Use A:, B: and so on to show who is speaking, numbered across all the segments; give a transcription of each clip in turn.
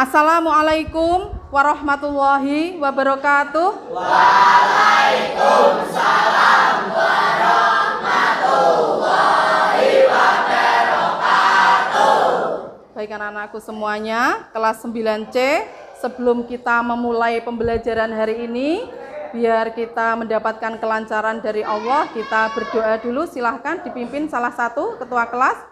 A: Assalamualaikum warahmatullahi wabarakatuh.
B: Waalaikumsalam warahmatullahi wabarakatuh.
A: Baik anak-anakku semuanya, kelas 9C, sebelum kita memulai pembelajaran hari ini, biar kita mendapatkan kelancaran dari Allah, kita berdoa dulu. Silahkan dipimpin salah satu ketua kelas.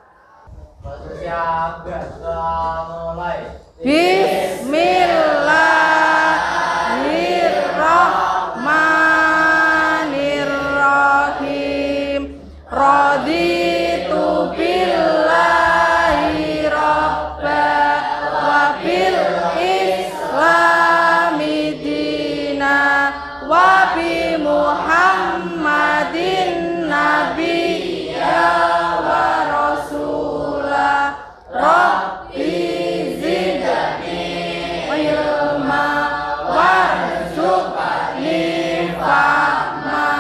A: Bismillahirrahmanirrahim. Raditu billahi rabba wa bil islami dina wa bi Muhammadin nabiyya wa rasulah. Rabbi zidni ilma warzuqni fahma.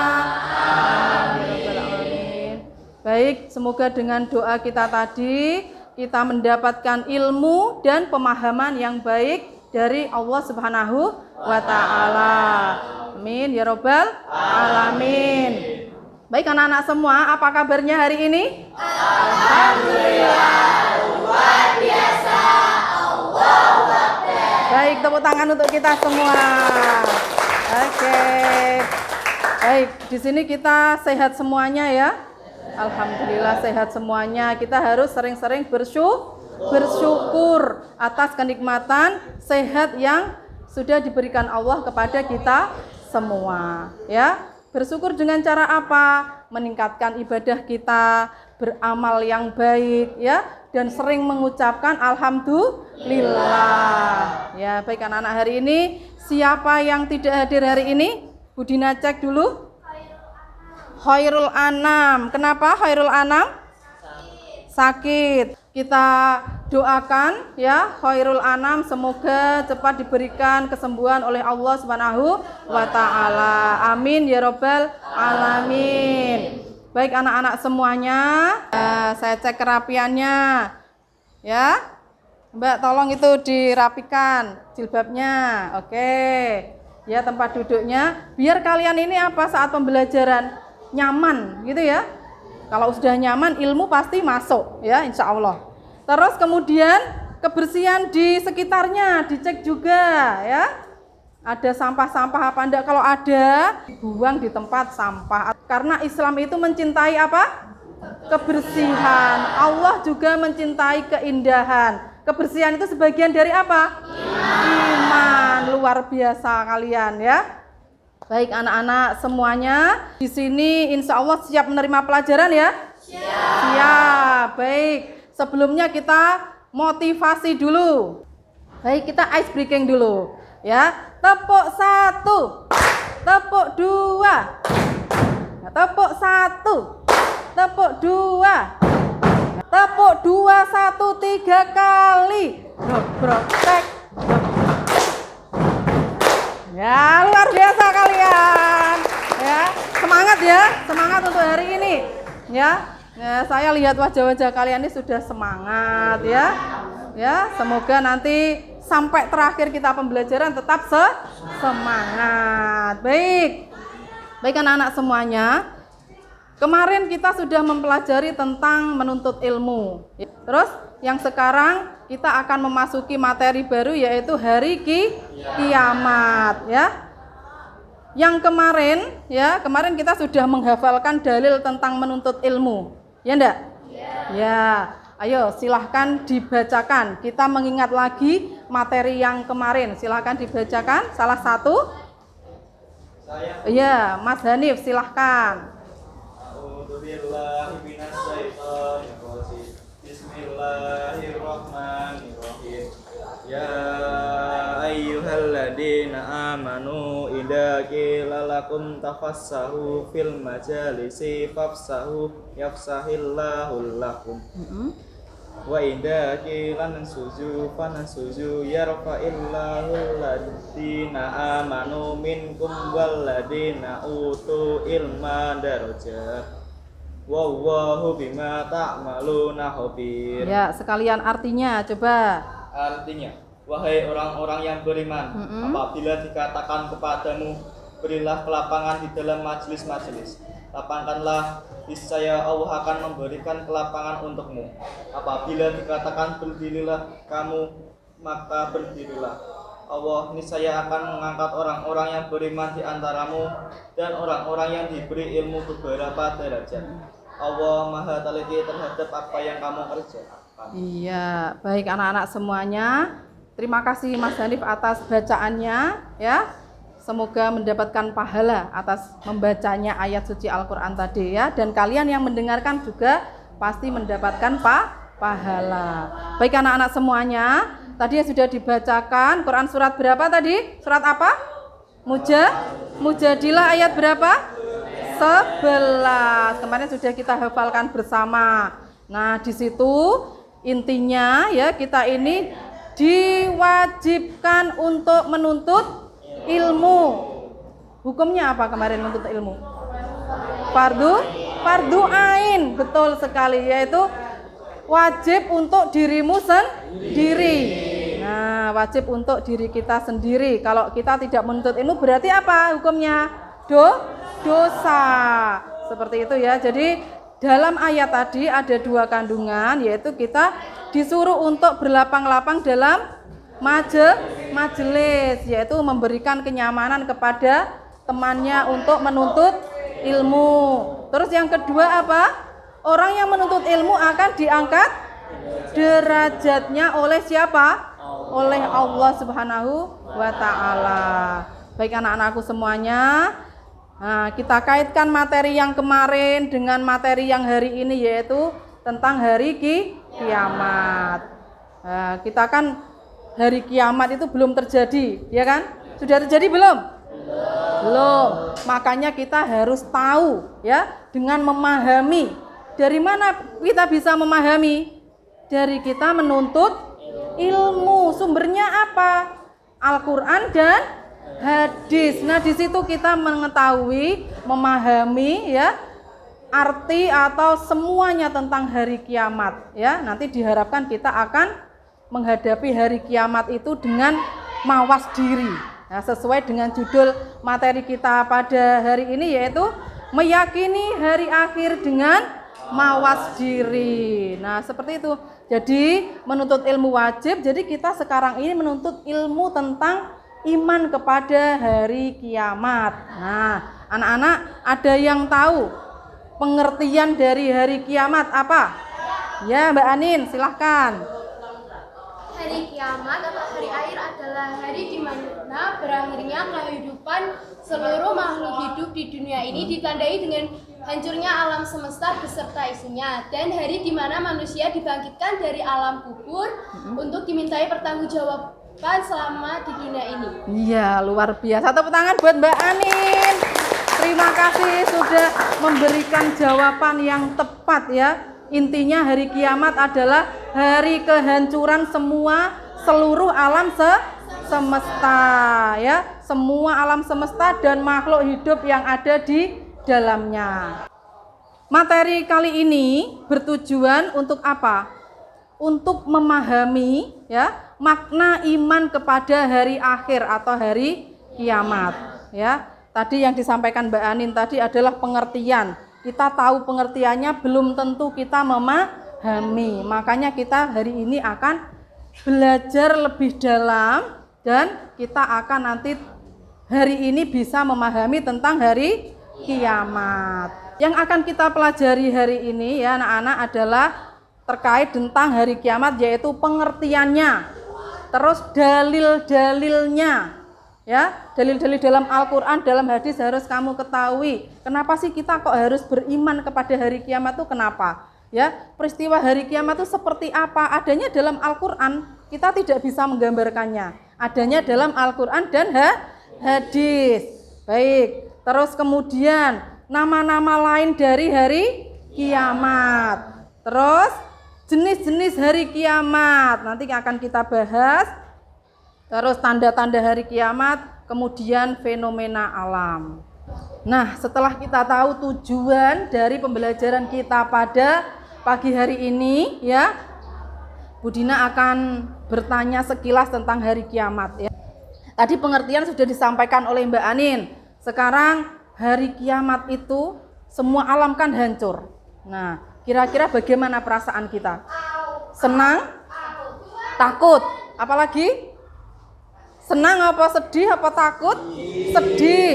A: Amin. Baik, semoga dengan doa kita tadi kita mendapatkan ilmu dan pemahaman yang baik dari Allah Subhanahu wa taala. Amin ya robbal alamin. Baik anak-anak semua, apa kabarnya hari ini?
B: Alhamdulillah, luar biasa. Allahu Akbar.
A: Baik, tepuk tangan untuk kita semua. Oke. Baik, di sini kita sehat semuanya ya. Alhamdulillah sehat semuanya. Kita harus sering-sering bersyukur atas kenikmatan sehat yang sudah diberikan Allah kepada kita semua, ya. Bersyukur dengan cara apa? Meningkatkan ibadah kita, beramal yang baik ya, dan sering mengucapkan alhamdulillah. Ya, baik anak-anak, hari ini siapa yang tidak hadir hari ini? Bu Dina cek dulu. Khairul Anam. Kenapa Khairul Anam? Sakit. Kita doakan ya Khairul Anam, semoga cepat diberikan kesembuhan oleh Allah Subhanahu wa taala. Amin ya robbal alamin. Baik anak-anak semuanya, saya cek kerapiannya ya. Mbak tolong itu dirapikan jilbabnya. Oke. Ya, tempat duduknya biar kalian ini apa saat pembelajaran nyaman gitu ya. Kalau sudah nyaman, ilmu pasti masuk ya, insya Allah. Terus kemudian kebersihan di sekitarnya dicek juga ya. Ada sampah-sampah apa enggak? Kalau ada, buang di tempat sampah. Karena Islam itu mencintai apa? Kebersihan. Allah juga mencintai keindahan. Kebersihan itu sebagian dari apa? Iman. Luar biasa kalian ya. Baik anak-anak semuanya, di sini insya Allah siap menerima pelajaran ya? Siap. Baik, sebelumnya kita motivasi dulu. Baik, kita ice breaking dulu ya. Tepuk 1, tepuk 2, tepuk 1, tepuk 2, tepuk 2, 1, 3 kali. Dobrok tek. Ya, luar biasa kalian. Ya, semangat ya, semangat untuk hari ini. Ya, saya lihat wajah-wajah kalian ini sudah semangat ya. Ya, semoga nanti sampai terakhir kita pembelajaran tetap semangat. Baik. Baik anak-anak semuanya. Kemarin kita sudah mempelajari tentang menuntut ilmu. Terus yang sekarang kita akan memasuki materi baru, yaitu hari kiamat ya. Yang kemarin kita sudah menghafalkan dalil tentang menuntut ilmu. Ya enggak? Ya. Ayo silahkan dibacakan. Kita mengingat lagi materi yang kemarin. Silahkan dibacakan salah satu. Iya, Mas Hanif silahkan.
C: Bismillahirrahmanirrahim. Ya ayyuhalladzina amanu idza qila lakum tafassahu fil majalisi fafsahu yafsahillahu lakum. Wa idza qila nansuzu fanasuzu yarfa'illahu alladzina amanu minkum walladzina utu ilma darajat. Wallahu bima ta'maluna khabir.
A: Ya, sekalian artinya coba.
C: Artinya, Wahai orang-orang yang beriman, apabila dikatakan kepadamu, berilah kelapangan di dalam majelis-majelis, lapangkanlah, niscaya Allah akan memberikan kelapangan untukmu. Apabila dikatakan berdirilah kamu, maka berdirilah. Allah niscaya akan mengangkat orang-orang yang beriman di antaramu dan orang-orang yang diberi ilmu beberapa derajat. Allah Maha teliti terhadap apa yang kamu kerjakan.
A: Iya, baik anak-anak semuanya. Terima kasih Mas Hanif atas bacaannya ya. Semoga mendapatkan pahala atas membacanya ayat suci Al-Qur'an tadi ya, dan kalian yang mendengarkan juga pasti mendapatkan pahala. Baik anak-anak semuanya, tadi sudah dibacakan Quran surat berapa tadi? Surat apa? Mujadilah ayat berapa? 11. Kemarin sudah kita hafalkan bersama. Nah, di situ intinya ya, kita ini diwajibkan untuk menuntut ilmu. Hukumnya apa kemarin menuntut ilmu? Fardu ain, betul sekali, yaitu wajib untuk dirimu sendiri. Nah, wajib untuk diri kita sendiri. Kalau kita tidak menuntut ilmu berarti apa hukumnya? Dosa. Seperti itu ya. Jadi dalam ayat tadi ada dua kandungan, yaitu kita disuruh untuk berlapang-lapang dalam majelis, yaitu memberikan kenyamanan kepada temannya untuk menuntut ilmu. Terus yang kedua apa? Orang yang menuntut ilmu akan diangkat derajatnya oleh siapa? Oleh Allah Subhanahu wa ta'ala. Baik anak-anakku semuanya, nah, kita kaitkan materi yang kemarin dengan materi yang hari ini, yaitu tentang hari kiamat. Nah, kita kan hari kiamat itu belum terjadi, ya kan? Sudah terjadi belum? Belum. Makanya kita harus tahu ya, dengan memahami. Dari mana kita bisa memahami? Dari kita menuntut ilmu. Sumbernya apa? Al-Qur'an dan hadis. Nah, di situ kita mengetahui, memahami ya, arti atau semuanya tentang hari kiamat ya. Nanti diharapkan kita akan menghadapi hari kiamat itu dengan mawas diri. Nah, sesuai dengan judul materi kita pada hari ini, yaitu meyakini hari akhir dengan mawas diri. Nah, seperti itu. Jadi menuntut ilmu wajib. Jadi kita sekarang ini menuntut ilmu tentang iman kepada hari kiamat. Nah, anak-anak ada yang tahu pengertian dari hari kiamat apa? Ya, Mbak Anin, silahkan.
D: Hari kiamat atau hari akhir adalah hari di mana berakhirnya kehidupan seluruh makhluk hidup di dunia ini, ditandai dengan hancurnya alam semesta beserta isinya, dan hari di mana manusia dibangkitkan dari alam kubur untuk dimintai pertanggungjawaban selama di dunia ini. Iya,
A: luar biasa. Tepuk tangan buat Mbak Anin. Terima kasih sudah memberikan jawaban yang tepat ya. Intinya hari kiamat adalah hari kehancuran seluruh alam semesta ya, semua alam semesta dan makhluk hidup yang ada di dalamnya. Materi kali ini bertujuan untuk apa? Untuk memahami ya, makna iman kepada hari akhir atau hari kiamat ya. Tadi yang disampaikan Mbak Anin tadi adalah pengertian. Kita tahu pengertiannya, belum tentu kita memahami. Makanya kita hari ini akan belajar lebih dalam, dan kita akan nanti hari ini bisa memahami tentang hari kiamat. Yang akan kita pelajari hari ini ya anak-anak adalah terkait tentang hari kiamat, yaitu pengertiannya, terus dalil-dalilnya. Ya, dalil-dalil dalam Al-Qur'an, dalam hadis harus kamu ketahui. Kenapa sih kita kok harus beriman kepada hari kiamat itu kenapa? Ya, peristiwa hari kiamat itu seperti apa? Adanya dalam Al-Qur'an, kita tidak bisa menggambarkannya. Adanya dalam Al-Qur'an dan hadis. Baik, terus kemudian nama-nama lain dari hari kiamat. Terus jenis-jenis hari kiamat nanti akan kita bahas. Terus tanda-tanda hari kiamat, kemudian fenomena alam. Nah, setelah kita tahu tujuan dari pembelajaran kita pada pagi hari ini ya, Bu Dina akan bertanya sekilas tentang hari kiamat ya. Tadi pengertian sudah disampaikan oleh Mbak Anin. Sekarang hari kiamat itu semua alam kan hancur. Nah, kira-kira bagaimana perasaan kita? Senang? Takut? Apalagi? Senang apa sedih apa takut? Sedih.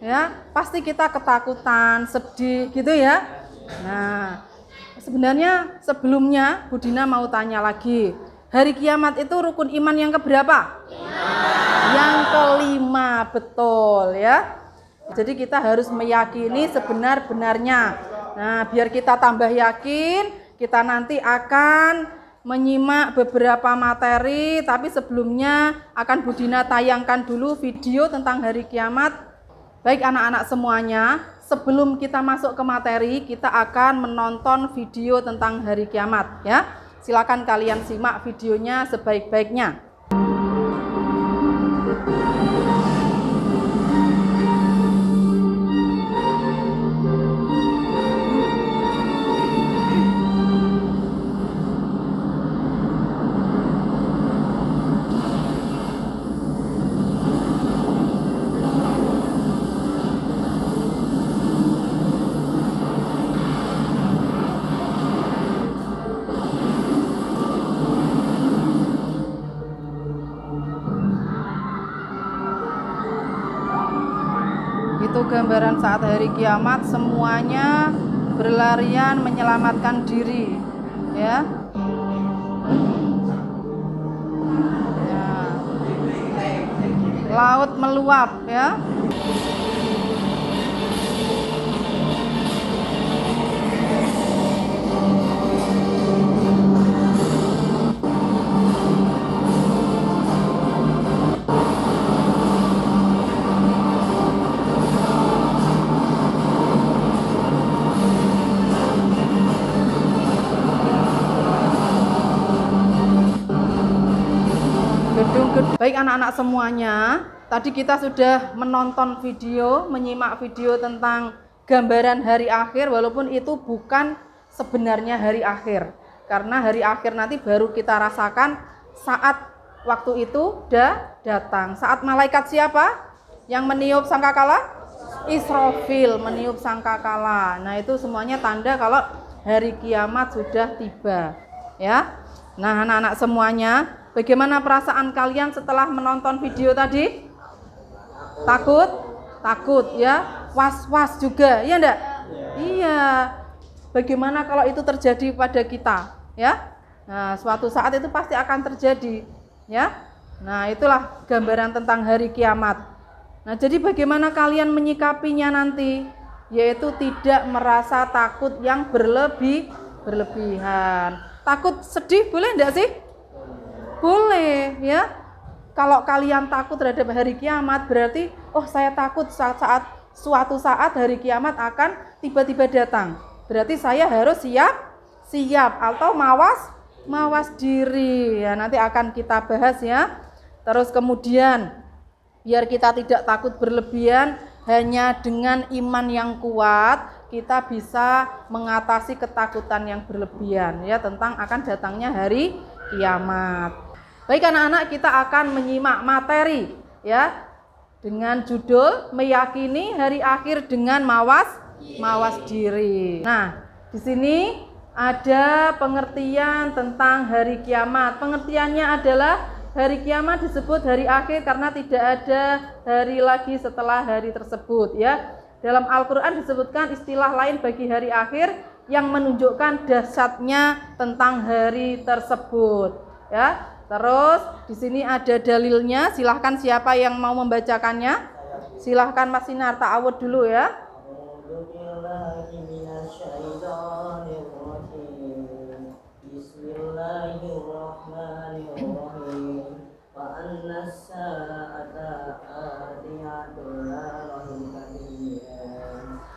A: Ya, pasti kita ketakutan, sedih gitu ya. Nah, sebenarnya sebelumnya Bu Dina mau tanya lagi. Hari kiamat itu rukun iman yang keberapa? Yang kelima, betul ya. Jadi kita harus meyakini sebenar-benarnya. Nah, biar kita tambah yakin, kita nanti akan menyimak beberapa materi, tapi sebelumnya akan Bu Dina tayangkan dulu video tentang hari kiamat. Baik anak-anak semuanya, sebelum kita masuk ke materi, kita akan menonton video tentang hari kiamat ya. Silakan kalian simak videonya sebaik-baiknya. Itu gambaran saat hari kiamat, semuanya berlarian menyelamatkan diri ya. Laut meluap ya. Baik anak-anak semuanya, tadi kita sudah menonton video, menyimak video tentang gambaran hari akhir, walaupun itu bukan sebenarnya hari akhir. Karena hari akhir nanti baru kita rasakan saat waktu itu datang. Saat malaikat siapa? Yang meniup sangkakala? Israfil meniup sangkakala. Nah, itu semuanya tanda kalau hari kiamat sudah tiba. Ya. Nah, anak-anak semuanya, bagaimana perasaan kalian setelah menonton video tadi? Takut? Takut ya. Was-was juga, iya enggak? Iya. Bagaimana kalau itu terjadi pada kita? Ya. Nah, suatu saat itu pasti akan terjadi. Ya. Nah, itulah gambaran tentang hari kiamat. Nah, jadi bagaimana kalian menyikapinya nanti? Yaitu tidak merasa takut yang berlebihan. Takut sedih boleh enggak sih? Boleh ya. Kalau kalian takut terhadap hari kiamat, berarti oh saya takut saat suatu saat hari kiamat akan tiba-tiba datang. Berarti saya harus siap atau mawas diri. Ya, nanti akan kita bahas ya. Terus kemudian biar kita tidak takut berlebihan, hanya dengan iman yang kuat kita bisa mengatasi ketakutan yang berlebihan ya tentang akan datangnya hari kiamat. Baik anak-anak, kita akan menyimak materi ya dengan judul meyakini hari akhir dengan mawas diri. Nah, di sini ada pengertian tentang hari kiamat. Pengertiannya adalah hari kiamat disebut hari akhir karena tidak ada hari lagi setelah hari tersebut ya. Dalam Al-Qur'an disebutkan istilah lain bagi hari akhir yang menunjukkan dahsyatnya tentang hari tersebut ya. Terus di sini ada dalilnya, silahkan siapa yang mau membacakannya? Silahkan Mas Sinar ta'awud dulu ya. Bismillahirrahmanirrahim. Wa anna as-sa'ata atiyatun la rahiba fiha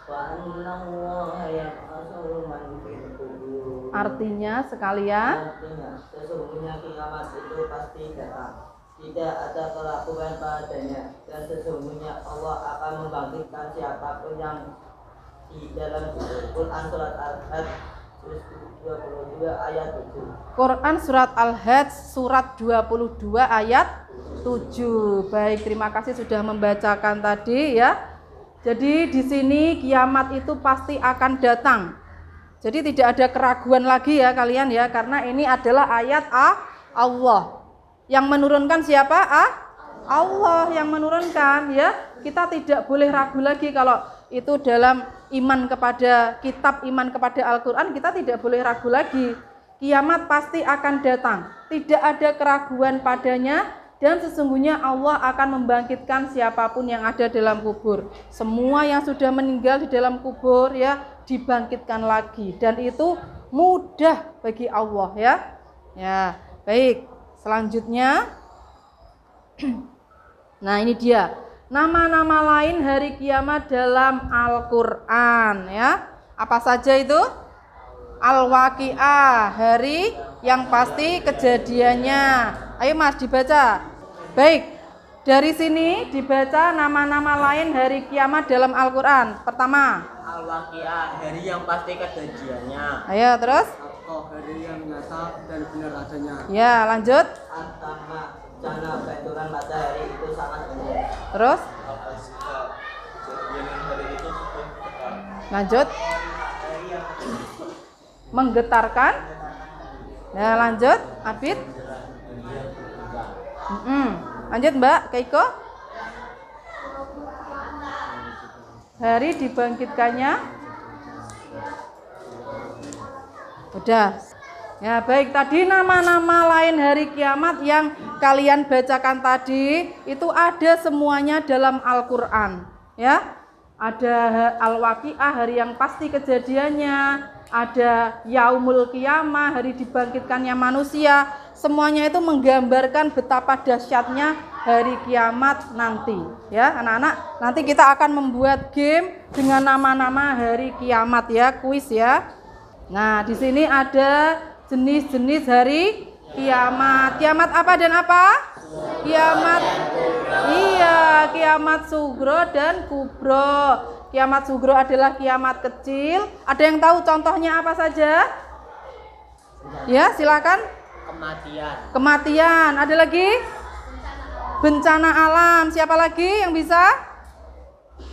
A: wa anna Allaha yab'atsu man fil qubur. Artinya sekalian, sesungguhnya kiamat itu pasti datang. Tidak ada keraguan padanya, dan sesungguhnya Allah akan membangkitkan siapapun yang di dalam Quran surat Al-Ahzab
B: 22 ayat 7.
A: Quran surat Al-Hajj surat 22 ayat 7. Baik, terima kasih sudah membacakan tadi ya. Jadi di sini kiamat itu pasti akan datang. Jadi tidak ada keraguan lagi ya kalian ya, karena ini adalah ayat Allah. Yang menurunkan siapa? Allah yang menurunkan ya. Kita tidak boleh ragu lagi kalau itu dalam iman kepada kitab, iman kepada Al-Quran, kita tidak boleh ragu lagi. Kiamat pasti akan datang. Tidak ada keraguan padanya. Dan sesungguhnya Allah akan membangkitkan siapapun yang ada dalam kubur. Semua yang sudah meninggal di dalam kubur ya dibangkitkan lagi. Dan itu mudah bagi Allah ya. Ya, baik. Selanjutnya, nah ini dia nama-nama lain hari kiamat dalam Al-Quran ya. Apa saja itu? Al-Waqi'ah, hari yang pasti kejadiannya. Ayo Mas dibaca. Baik, dari sini dibaca nama-nama lain hari kiamat dalam Al-Quran. Pertama,
B: Al-Waqi'ah, hari yang pasti kejadiannya.
A: ayo terus.
E: Hari yang nyata dan benar adanya.
A: Ya, lanjut.
B: Antama bencana benturan matahari itu sangat umum.
A: Terus,
C: Kejadian hari itu sudah dekat.
A: lanjut. Menggetarkan. Ya, lanjut. Abid. Lanjut Mbak Keiko. Hari dibangkitkannya. Udah. Ya baik, tadi nama-nama lain hari kiamat yang kalian bacakan tadi itu ada semuanya dalam Al-Quran ya. Ada Al-Waqi'ah, hari yang pasti kejadiannya. Ada Yaumul Qiyamah, hari dibangkitkannya manusia. Semuanya itu menggambarkan betapa dahsyatnya hari kiamat nanti ya anak-anak. Nanti kita akan membuat game dengan nama-nama hari kiamat ya, kuis ya. Nah di sini ada jenis-jenis hari kiamat. Kiamat apa dan apa? Kiamat, iya, kiamat sugro dan kubro. Kiamat sugro adalah kiamat kecil. Ada yang tahu contohnya apa saja? Ya, silakan. Kematian. Ada lagi? Bencana alam. Siapa lagi yang bisa?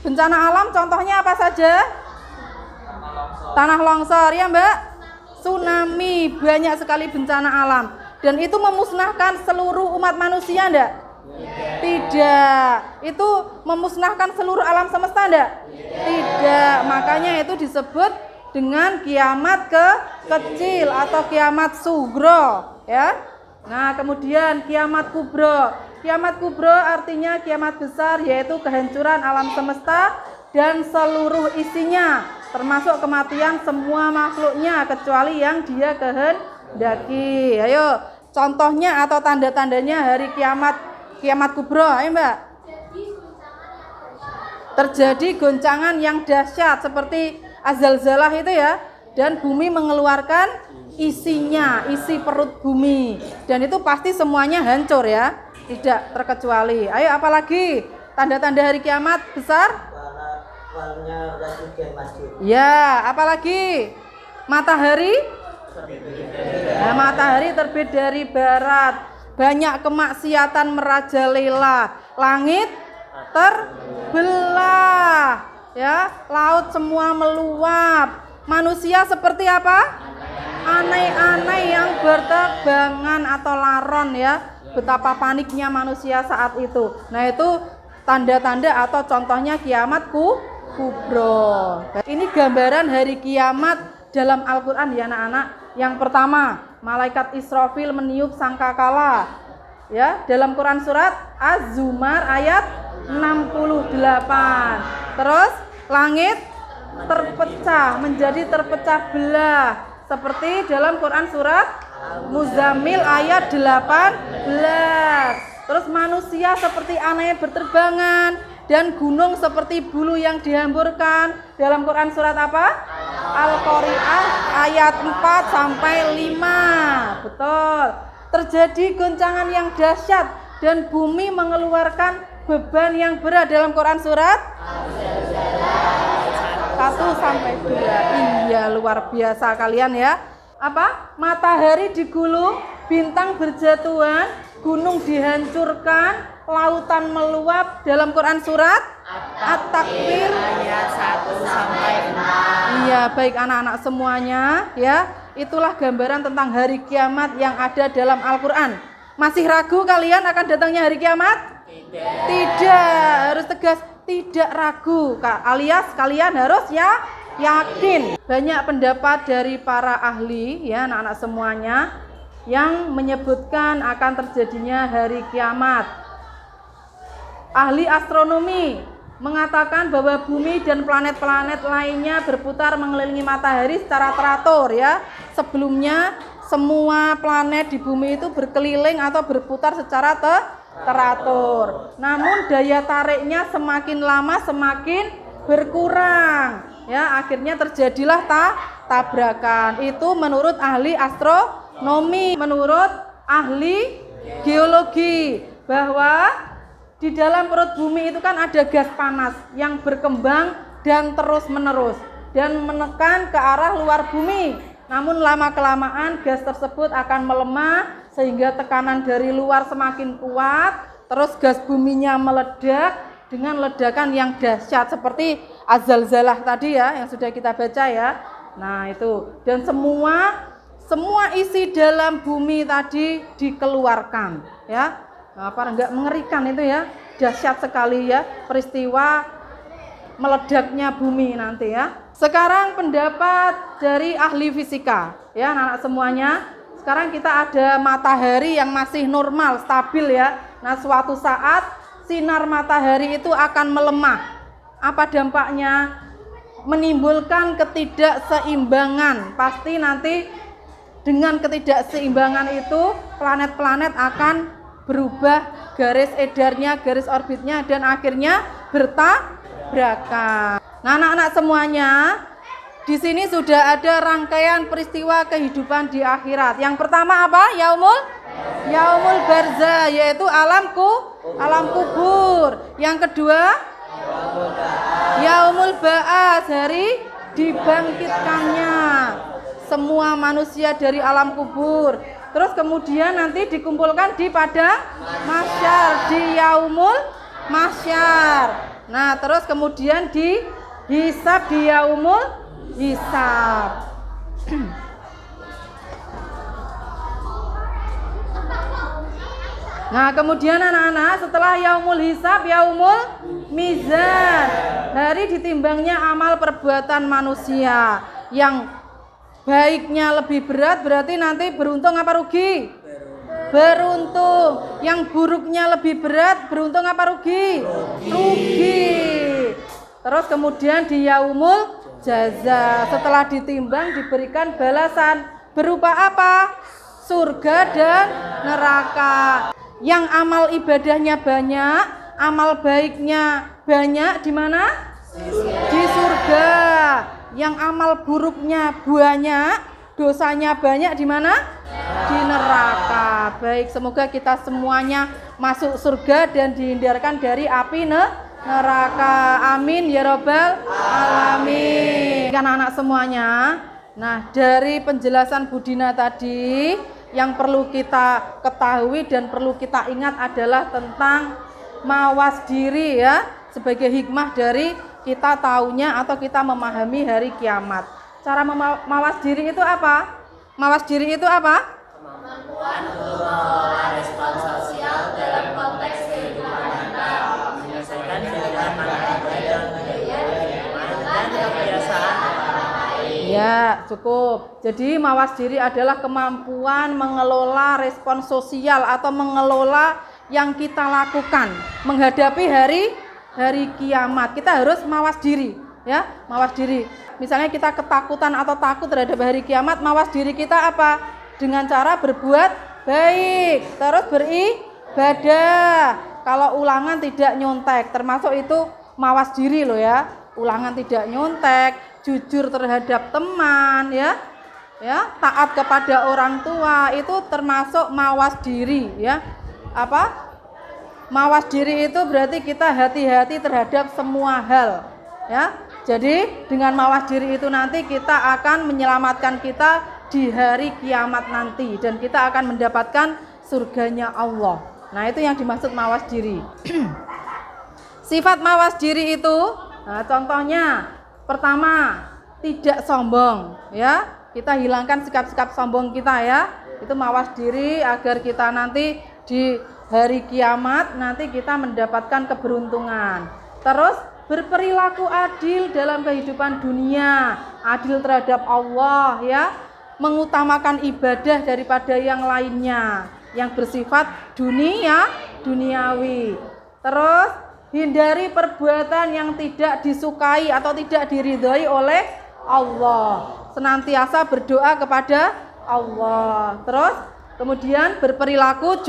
A: Bencana alam contohnya apa saja? Tanah longsor, ya Mbak? Tsunami, banyak sekali bencana alam. Dan itu memusnahkan seluruh umat manusia enggak? Tidak. Itu memusnahkan seluruh alam semesta enggak? Tidak. Makanya itu disebut dengan kiamat kecil atau kiamat sugro, ya. Nah, kemudian kiamat kubro. Kiamat kubro artinya kiamat besar, yaitu kehancuran alam semesta dan seluruh isinya, termasuk kematian semua makhluknya kecuali yang dia kehendaki. Ayo, contohnya atau tanda-tandanya hari kiamat kubro, ayo Mbak. Terjadi goncangan yang dahsyat seperti azalzalah itu ya, dan bumi mengeluarkan isinya, isi perut bumi, dan itu pasti semuanya hancur ya, tidak terkecuali. Ayo, apalagi tanda-tanda hari kiamat besar? Ya, apalagi? Matahari? Nah, matahari terbit dari barat. Banyak kemaksiatan merajalela. Langit terbelah. Ya, laut semua meluap. Manusia seperti apa? Anai-anai yang berterbangan atau laron ya. Betapa paniknya manusia saat itu. Nah, itu tanda-tanda atau contohnya kiamat kubro. Ini gambaran hari kiamat dalam Al-Quran ya anak-anak. Yang pertama, malaikat Israfil meniup sangkakala. Ya, dalam Quran surat Az-Zumar ayat 68. Terus langit terpecah menjadi terpecah belah seperti dalam Quran surat Muzammil ayat 18. Terus manusia seperti anai berterbangan dan gunung seperti bulu yang dihamburkan dalam Quran surat apa? Al-Qari'ah ayat 4 sampai 5. Betul. Terjadi goncangan yang dahsyat dan bumi mengeluarkan beban yang berat dalam Quran surat 1 sampai 2. Iya, luar biasa kalian ya. Apa? Matahari digulung, bintang berjatuhan, gunung dihancurkan, lautan meluap dalam Quran surat At-Takwir
F: ayat 1 sampai 6.
A: Iya, baik anak-anak semuanya ya. Itulah gambaran tentang hari kiamat yang ada dalam Al-Qur'an. Masih ragu kalian akan datangnya hari kiamat? Tidak, harus tegas, tidak ragu. Alias kalian harus yakin. Banyak pendapat dari para ahli ya, anak-anak semuanya yang menyebutkan akan terjadinya hari kiamat. Ahli astronomi mengatakan bahwa bumi dan planet-planet lainnya berputar mengelilingi matahari secara teratur ya. Sebelumnya semua planet di bumi itu berkeliling atau berputar secara teratur. Namun daya tariknya semakin lama semakin berkurang. Ya, akhirnya terjadilah tabrakan. Itu menurut ahli astronomi, menurut ahli geologi, bahwa di dalam perut bumi itu kan ada gas panas yang berkembang dan terus menerus dan menekan ke arah luar bumi. Namun lama-kelamaan gas tersebut akan melemah sehingga tekanan dari luar semakin kuat, terus gas buminya meledak dengan ledakan yang dahsyat seperti Az-Zalzalah tadi ya, yang sudah kita baca ya. Nah, itu. Dan semua isi dalam bumi tadi dikeluarkan ya. Apa enggak mengerikan itu ya, dahsyat sekali ya peristiwa meledaknya bumi nanti ya. Sekarang pendapat dari ahli fisika ya, anak-anak semuanya. Sekarang kita ada matahari yang masih normal, stabil ya. Nah, suatu saat sinar matahari itu akan melemah. Apa dampaknya? Menimbulkan ketidakseimbangan. Pasti nanti dengan ketidakseimbangan itu planet-planet akan berubah garis edarnya, garis orbitnya, dan akhirnya bertabrakan. Nah, anak-anak semuanya, di sini sudah ada rangkaian peristiwa kehidupan di akhirat. Yang pertama apa? Yaumul barzah, yaitu alam kubur. Yang kedua, Yaumul ba'ats, hari dibangkitkannya semua manusia dari alam kubur. Terus kemudian nanti dikumpulkan di padang mahsyar, di yaumul mahsyar. Nah, terus kemudian dihisab di yaumul hisab. Nah, kemudian anak-anak, setelah yaumul hisab, yaumul mizan, hari ditimbangnya amal perbuatan manusia. Yang baiknya lebih berat berarti nanti beruntung apa rugi? Beruntung. Yang buruknya lebih berat beruntung apa rugi? Rugi. Terus kemudian di yaumul jaza, setelah ditimbang diberikan balasan berupa apa? Surga dan neraka. Yang amal ibadahnya banyak, amal baiknya banyak, di mana? Di surga. Yang amal buruknya banyak, dosanya banyak, di mana? Di neraka. Baik, semoga kita semuanya masuk surga dan dihindarkan dari api neraka. Amin ya robbal alamin. Anak-anak semuanya, nah dari penjelasan Budina tadi, yang perlu kita ketahui dan perlu kita ingat adalah tentang mawas diri ya, sebagai hikmah dari kita taunya atau kita memahami hari kiamat. Cara mawas diri itu apa? Mawas diri itu apa?
F: Kemampuan untuk mengelola respon sosial dalam konteks kehidupan nyata, menyelesaikan kegiatan dan kebiasaan orang lain.
A: Ya, cukup. Jadi mawas diri adalah kemampuan mengelola respon sosial atau mengelola yang kita lakukan menghadapi hari kiamat. Kita harus mawas diri, ya, mawas diri. Misalnya kita ketakutan atau takut terhadap hari kiamat, mawas diri kita apa? Dengan cara berbuat baik, terus beribadah. Kalau ulangan tidak nyontek, termasuk itu mawas diri loh ya. Ulangan tidak nyontek, jujur terhadap teman, ya, taat kepada orang tua, itu termasuk mawas diri, ya. Apa? Mawas diri itu berarti kita hati-hati terhadap semua hal, ya. Jadi dengan mawas diri itu nanti kita akan menyelamatkan kita di hari kiamat nanti dan kita akan mendapatkan surganya Allah. Nah, itu yang dimaksud mawas diri. Sifat mawas diri itu, nah, contohnya pertama, tidak sombong, ya. Kita hilangkan sikap-sikap sombong kita, ya. Itu mawas diri agar kita nanti di hari kiamat nanti kita mendapatkan keberuntungan. Terus berperilaku adil dalam kehidupan dunia, adil terhadap Allah, ya. Mengutamakan ibadah daripada yang lainnya yang bersifat duniawi. Terus hindari perbuatan yang tidak disukai atau tidak diridhoi oleh Allah. Senantiasa berdoa kepada Allah. Terus kemudian berperilaku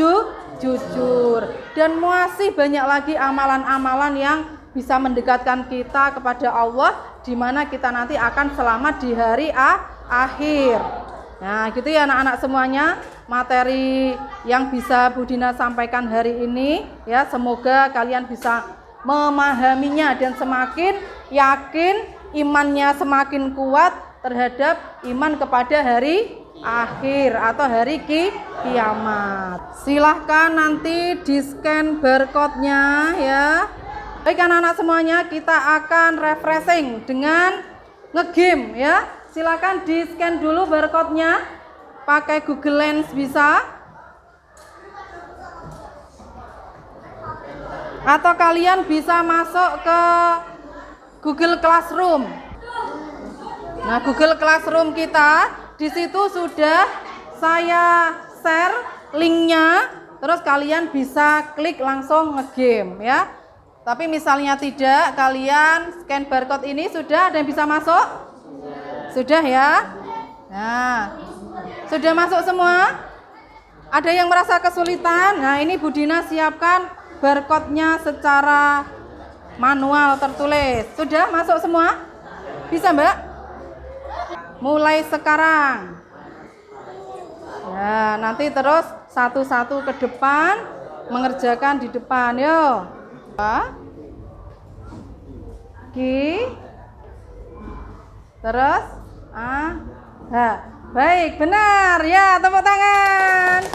A: jujur. Dan masih banyak lagi amalan-amalan yang bisa mendekatkan kita kepada Allah, di mana kita nanti akan selamat di hari akhir. Nah, gitu ya anak-anak semuanya, materi yang bisa Bu Dina sampaikan hari ini, ya, semoga kalian bisa memahaminya dan semakin yakin, imannya semakin kuat terhadap iman kepada hari akhir atau hari kiamat. Silahkan nanti di-scan barcode-nya, ya. Baik anak-anak semuanya, kita akan refreshing dengan nge-game, ya. Silakan di-scan dulu barcode-nya. Pakai Google Lens bisa. Atau kalian bisa masuk ke Google Classroom. Nah, Google Classroom kita di situ sudah saya share linknya. Terus kalian bisa klik langsung nge-game, ya. Tapi misalnya tidak, kalian scan barcode ini sudah ada yang bisa masuk? Sudah, ya. Nah, sudah masuk semua? Ada yang merasa kesulitan? Nah, ini Bu Dina siapkan barcode-nya secara manual tertulis. Sudah masuk semua? Bisa, Mbak? Mulai sekarang. Ya, nanti terus satu-satu ke depan, mengerjakan di depan, yo. Terus baik, benar ya, tepuk tangan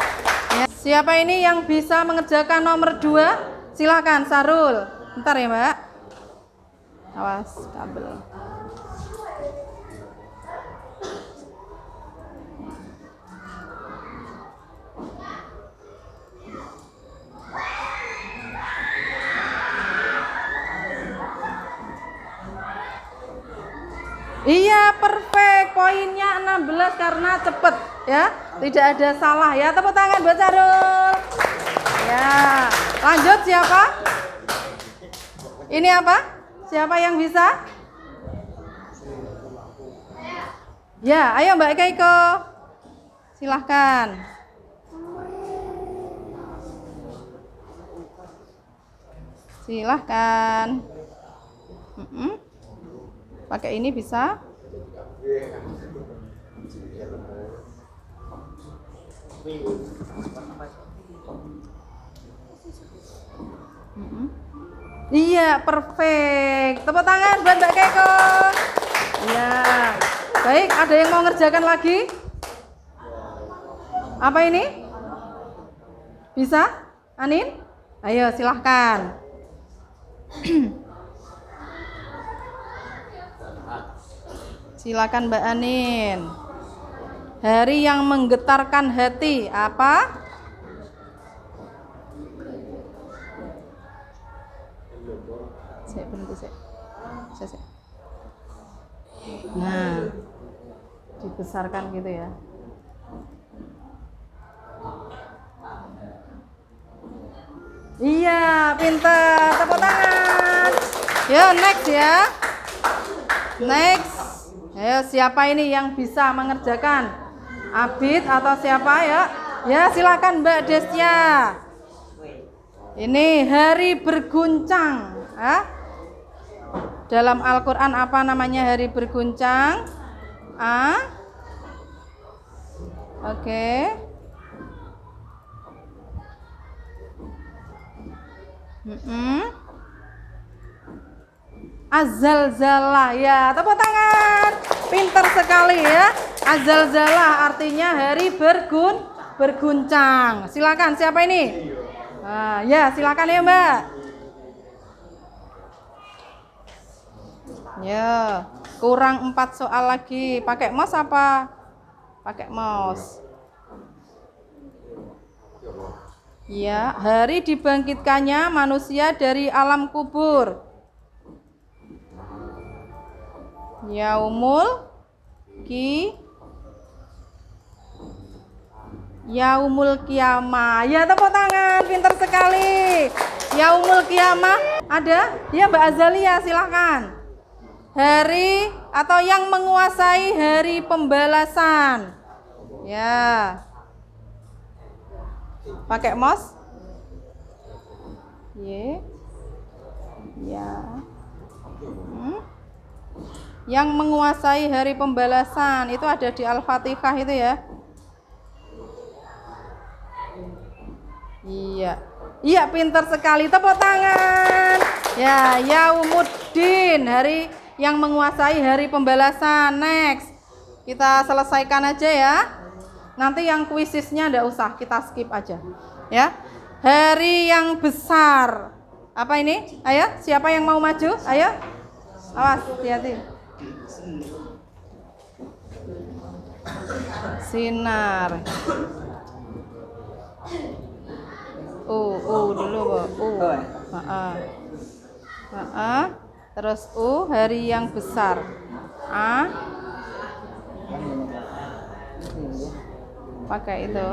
A: ya. Siapa ini yang bisa mengerjakan nomor 2? Silakan Sarul. Bentar ya Mbak, awas kabel. Iya, perfect. Poinnya 16 karena cepet ya. Tidak ada salah ya. Tepuk tangan buat Sarul. Ya. Lanjut siapa? Ini apa? Siapa yang bisa? Ya, ayo Mbak Keiko. Silahkan. Silahkan. Pakai ini bisa? Iya, perfect. Tepuk tangan buat Mbak Keiko. Ya. Baik, ada yang mau ngerjakan lagi? Apa ini? Bisa? Anin? Ayo, silahkan. Silakan Mbak Anin. Hari yang menggetarkan hati apa? Saya berhenti saya. Nah, dibesarkan gitu ya. Iya, pintar. Tepuk tangan. Yo, next ya. Next. Ayo, siapa ini yang bisa mengerjakan? Abid atau siapa ya? Ya, silakan Mbak Desya. Ini hari berguncang. Dalam Al-Quran apa namanya hari berguncang? Oke. Az-zalzalah. Ya, tepuk tangan. Pinter sekali ya. Az-zalzalah artinya hari berguncang. Silakan, siapa ini? Ya, silakan ya, Mbak. Ya, kurang 4 soal lagi. Pakai mouse apa? Pakai mouse. Ya, hari dibangkitkannya manusia dari alam kubur. Yaumul Qiyamah. Ya, tepuk tangan, pintar sekali. Yaumul Qiyamah ada? Ya, Mbak Azalia, silakan. Hari atau yang menguasai hari pembalasan. Ya. Pakai mouse? Ya. Yang menguasai hari pembalasan itu ada di Al-Fatihah itu ya. Iya, pintar sekali. Tepuk tangan. Ya, Yaumuddin, hari yang menguasai hari pembalasan. Next. Kita selesaikan aja ya. Nanti yang kuisisnya enggak usah, kita skip aja. Ya. Hari yang besar. Apa ini? Ayo, siapa yang mau maju? Ayo. Awas, hati-hati. Sinar. Dulu, Bu. Terus hari yang besar. Pakai itu.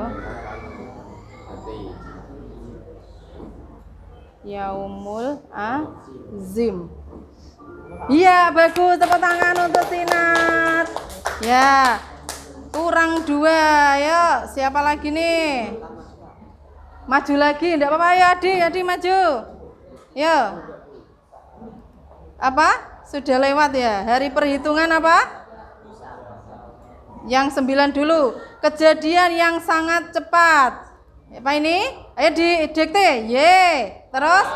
A: Yaumul Azim. Iya, bagus, tepuk tangan untuk Sinar. Ya, kurang 2. Yuk, siapa lagi nih? Maju lagi, enggak apa-apa ya, Adi maju. Yuk. Apa? Sudah lewat ya. Hari perhitungan apa? Yang 9 dulu. Kejadian yang sangat cepat. Apa ini? Ayo didikte. Y. Terus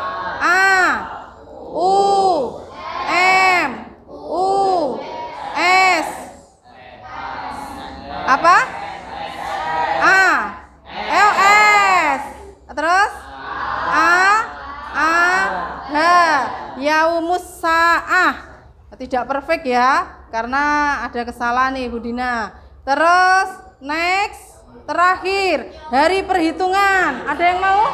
A: S. Apa? S. Terus Yaumus Sa'ah. Tidak perfect ya, karena ada kesalahan nih Bu Dina. Terus next, terakhir hari perhitungan. Ada yang mau?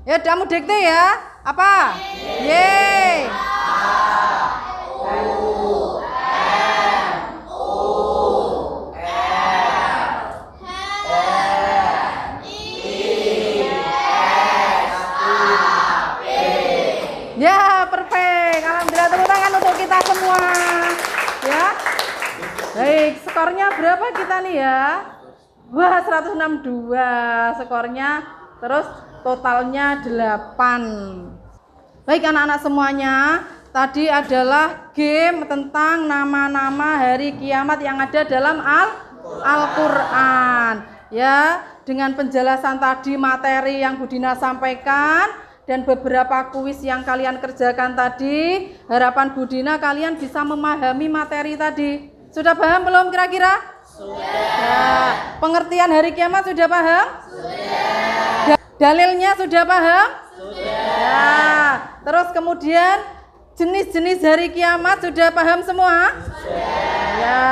A: Ya, kamu dikte ya. Apa? Yeay. Ya, perfect. Alhamdulillah, tepuk tangan untuk kita semua. Ya. Baik, skornya berapa kita nih ya? Wah, 162 skornya. Terus totalnya 8. Baik anak-anak semuanya, tadi adalah game tentang nama-nama hari kiamat yang ada dalam Al-Qur'an. Ya, dengan penjelasan tadi materi yang Bu Dina sampaikan dan beberapa kuis yang kalian kerjakan tadi, harapan Bu Dina kalian bisa memahami materi tadi. Sudah paham belum kira-kira? Sudah. Ya, pengertian hari kiamat sudah paham? Sudah. Dalilnya sudah paham? Sudah. Ya, terus kemudian jenis-jenis hari kiamat sudah paham semua? Sudah. Ya,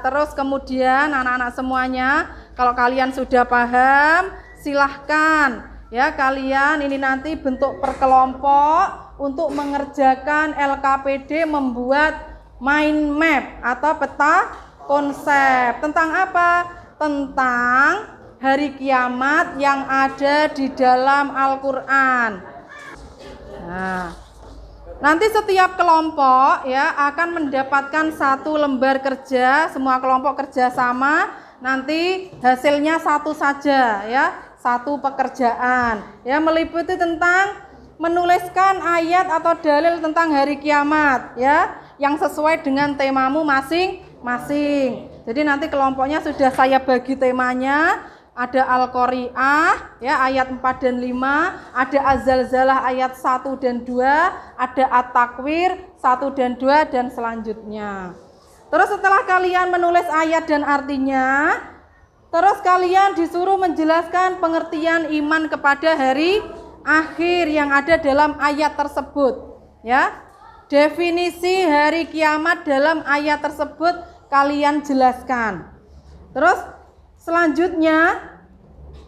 A: terus kemudian anak-anak semuanya, kalau kalian sudah paham, silahkan ya kalian ini nanti bentuk perkelompok untuk mengerjakan LKPD membuat mind map atau peta konsep. Tentang apa? Tentang hari kiamat yang ada di dalam Al-Qur'an. Nah, nanti setiap kelompok ya akan mendapatkan 1 lembar kerja, semua kelompok kerja sama, nanti hasilnya 1 saja ya, 1 pekerjaan. Ya, meliputi tentang menuliskan ayat atau dalil tentang hari kiamat ya, yang sesuai dengan temamu masing-masing. Jadi nanti kelompoknya sudah saya bagi temanya. ada Al-Qari'ah ya ayat 4 dan 5, ada Az-Zalzalah ayat 1 dan 2, ada At-Takwir 1 dan 2 dan selanjutnya. Terus setelah kalian menulis ayat dan artinya, terus kalian disuruh menjelaskan pengertian iman kepada hari akhir yang ada dalam ayat tersebut ya. Definisi hari kiamat dalam ayat tersebut kalian jelaskan. Terus selanjutnya,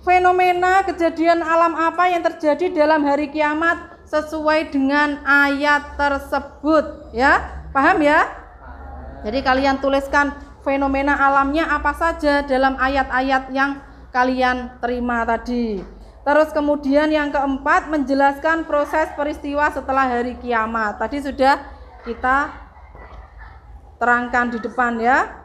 A: fenomena kejadian alam apa yang terjadi dalam hari kiamat sesuai dengan ayat tersebut ya. Paham ya? Jadi kalian tuliskan fenomena alamnya apa saja dalam ayat-ayat yang kalian terima tadi. Terus kemudian yang keempat, menjelaskan proses peristiwa setelah hari kiamat. Tadi sudah kita terangkan di depan ya.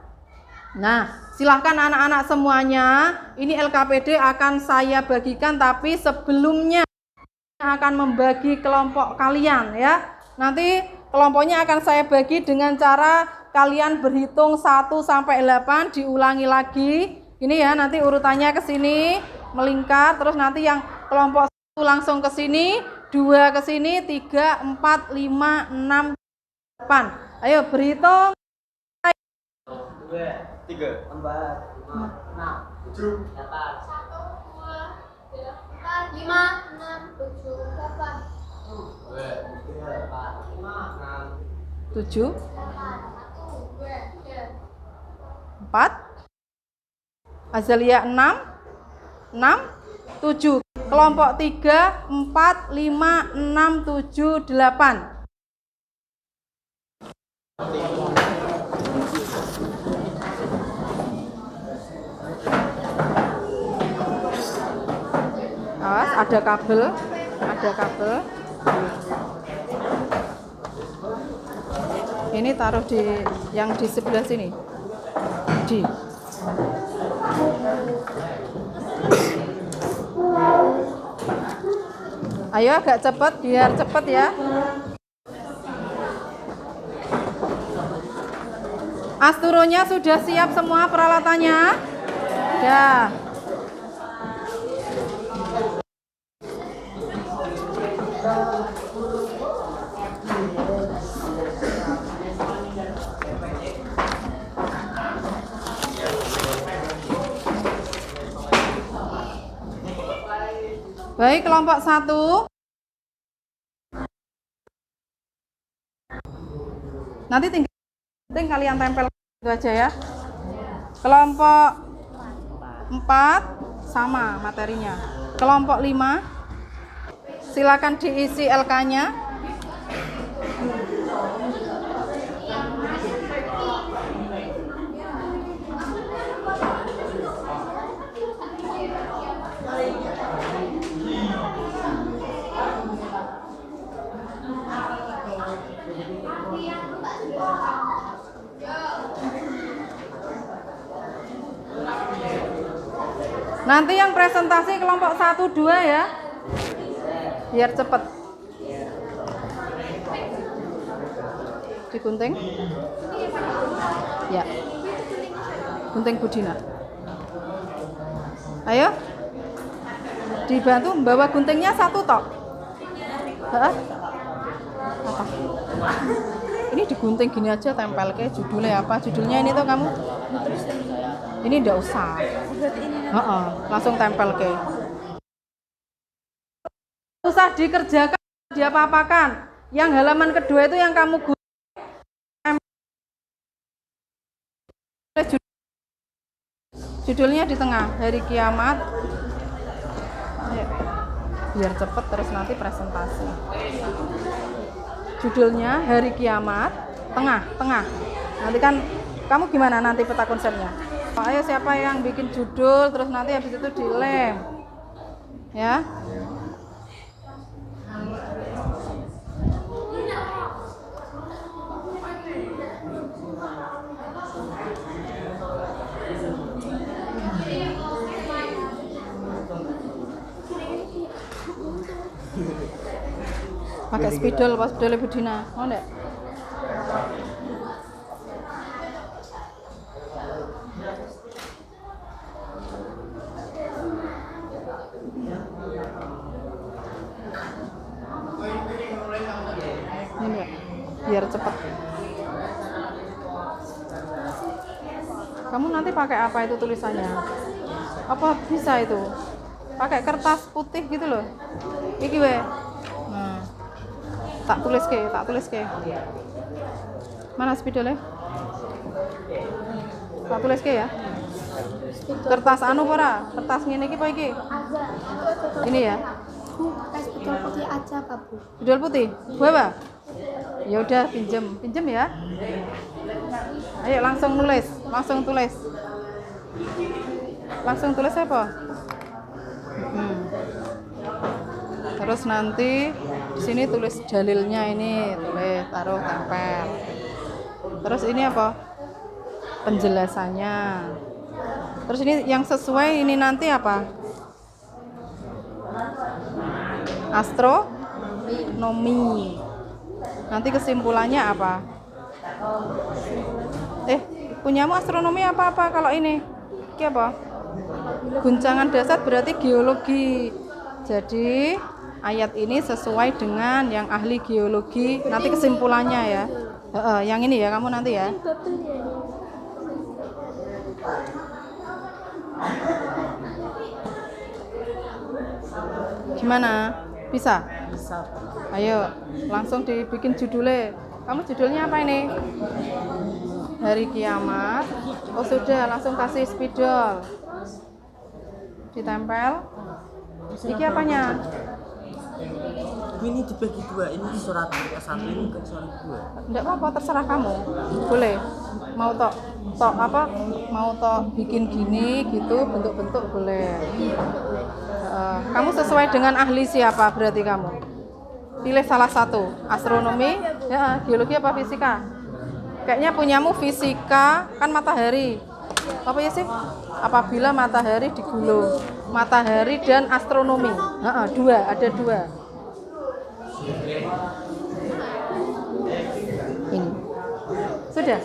A: Nah, silahkan anak-anak semuanya, ini LKPD akan saya bagikan, tapi sebelumnya akan membagi kelompok kalian ya. Nanti kelompoknya akan saya bagi dengan cara kalian berhitung 1 sampai 8, diulangi lagi. Ini ya, nanti urutannya ke sini, melingkar, terus nanti yang kelompok 1 langsung ke sini, 2 ke sini, 3, 4, 5, 6, 8. Ayo berhitung.
B: 2,
C: 3,
B: 4, 5, 6, 7, 8.
D: 1, 2, 3, 4, 5, 6, 7, 8.
A: 7, 4, Azaliyah 6, 7. Kelompok 3, 4, 5, 6, 7, 8. Awas, ada kabel. Ini taruh di yang di sebelah sini. Ayo agak cepat biar cepat ya. Asturonya sudah siap semua peralatannya? Sudah. Baik, kelompok 1. Nanti tinggal kalian tempel itu aja ya. Kelompok 4 sama materinya. Kelompok 5 silakan diisi LK-nya. Nanti yang presentasi kelompok 1, 2 ya. Biar cepet. Digunting? Ya. Gunting Budina. Ayo. Dibantu bawa guntingnya 1 tok. Heeh. Apa? Ini digunting gini aja, tempel ke judulnya apa? Judulnya ini tuh kamu. Ini enggak usah. Langsung tempel ke. Usah dikerjakan, diapa-apakan. Yang halaman kedua itu yang kamu judulnya di tengah, hari kiamat. Ayo. Biar cepet terus nanti presentasi. Judulnya hari kiamat, tengah. Nanti kan kamu gimana nanti peta konsepnya? Ayo siapa yang bikin judul, terus nanti habis itu dilem. Ya. Pakai spidol, pas spidol Budina, mau enggak? cepet. Kamu nanti pakai apa itu tulisannya? Apa bisa itu? Pakai kertas putih gitu loh. Iki we. Nah. Tak tulis ke. Mana spidolnya? Tak tulis ke ya. Kertas anu ora? Kertas ngene iki apa iki? Ini ya.
D: Tes betul putih aja, Pak Bu.
A: Spidol putih. Bawa. Ya udah pinjem ya. Ayo langsung tulis. Langsung tulis apa? Terus nanti di sini tulis dalilnya ini, tulis taruh tempel. Terus ini apa? Penjelasannya. Terus ini yang sesuai ini nanti apa? Astronomi. Nanti kesimpulannya apa? Punyamu astronomi apa kalau ini? Ini apa? Guncangan dasar berarti geologi. Jadi ayat ini sesuai dengan yang ahli geologi. Nanti kesimpulannya ya. Yang ini ya kamu nanti ya. Gimana? Bisa?
B: Bisa.
A: Ayo, langsung dibikin judulnya. Kamu judulnya apa ini? Hari kiamat. Oh sudah, langsung kasih spidol. Ditempel. Iki apanya?
B: Ini dibagi dua, ini surat ke satu, ini ke surat dua.
A: Enggak apa-apa, terserah kamu. Boleh. Mau tok apa? Mau tok bikin gini gitu, bentuk-bentuk boleh. Kamu sesuai dengan ahli siapa berarti kamu? Pilih salah satu. Astronomi, ya, geologi apa fisika? Kayaknya punyamu fisika, kan matahari. Apa ya sih? Apabila matahari digulung. Matahari dan astronomi. Ada dua. Ini. Sudah.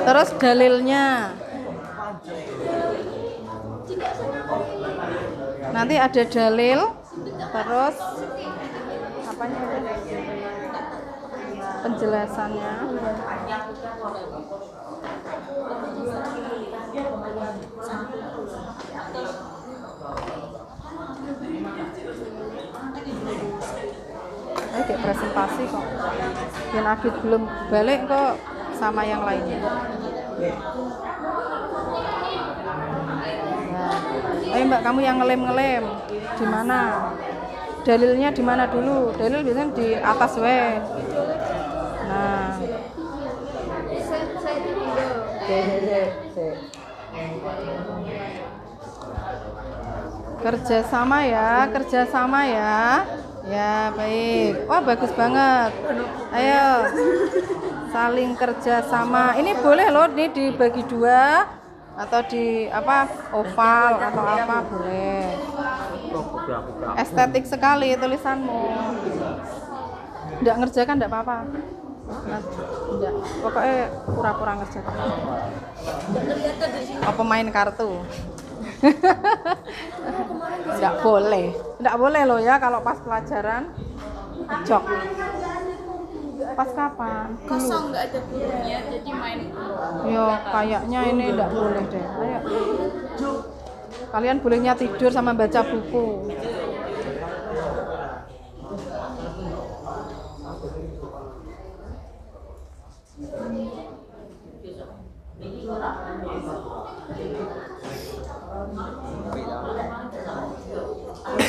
A: Terus dalilnya. Nanti ada dalil, terus apanya ada? Penjelasannya. Kayak presentasi kok. Dan Agit belum balik kok sama yang lainnya. Ayo Mbak, kamu yang ngelem di mana? Dalilnya di mana dulu? Dalil biasanya di atas we. Nah. Kerjasama ya. Ya baik. Wah bagus banget. Ayo. Saling kerjasama. Ini boleh loh, ini dibagi dua. Atau di oval atau apa boleh. Estetik sekali tulisanmu. Enggak ngerjakan enggak apa-apa. Enggak. Pokoknya pura-pura ngerjakan. Apa main kartu? Enggak boleh loh ya kalau pas pelajaran jok. Pas kapan?
F: Kosong nggak ada gurunya, jadi main.
A: Yo, kayaknya ini enggak boleh deh. Ayo. Kalian bolehnya tidur sama baca buku.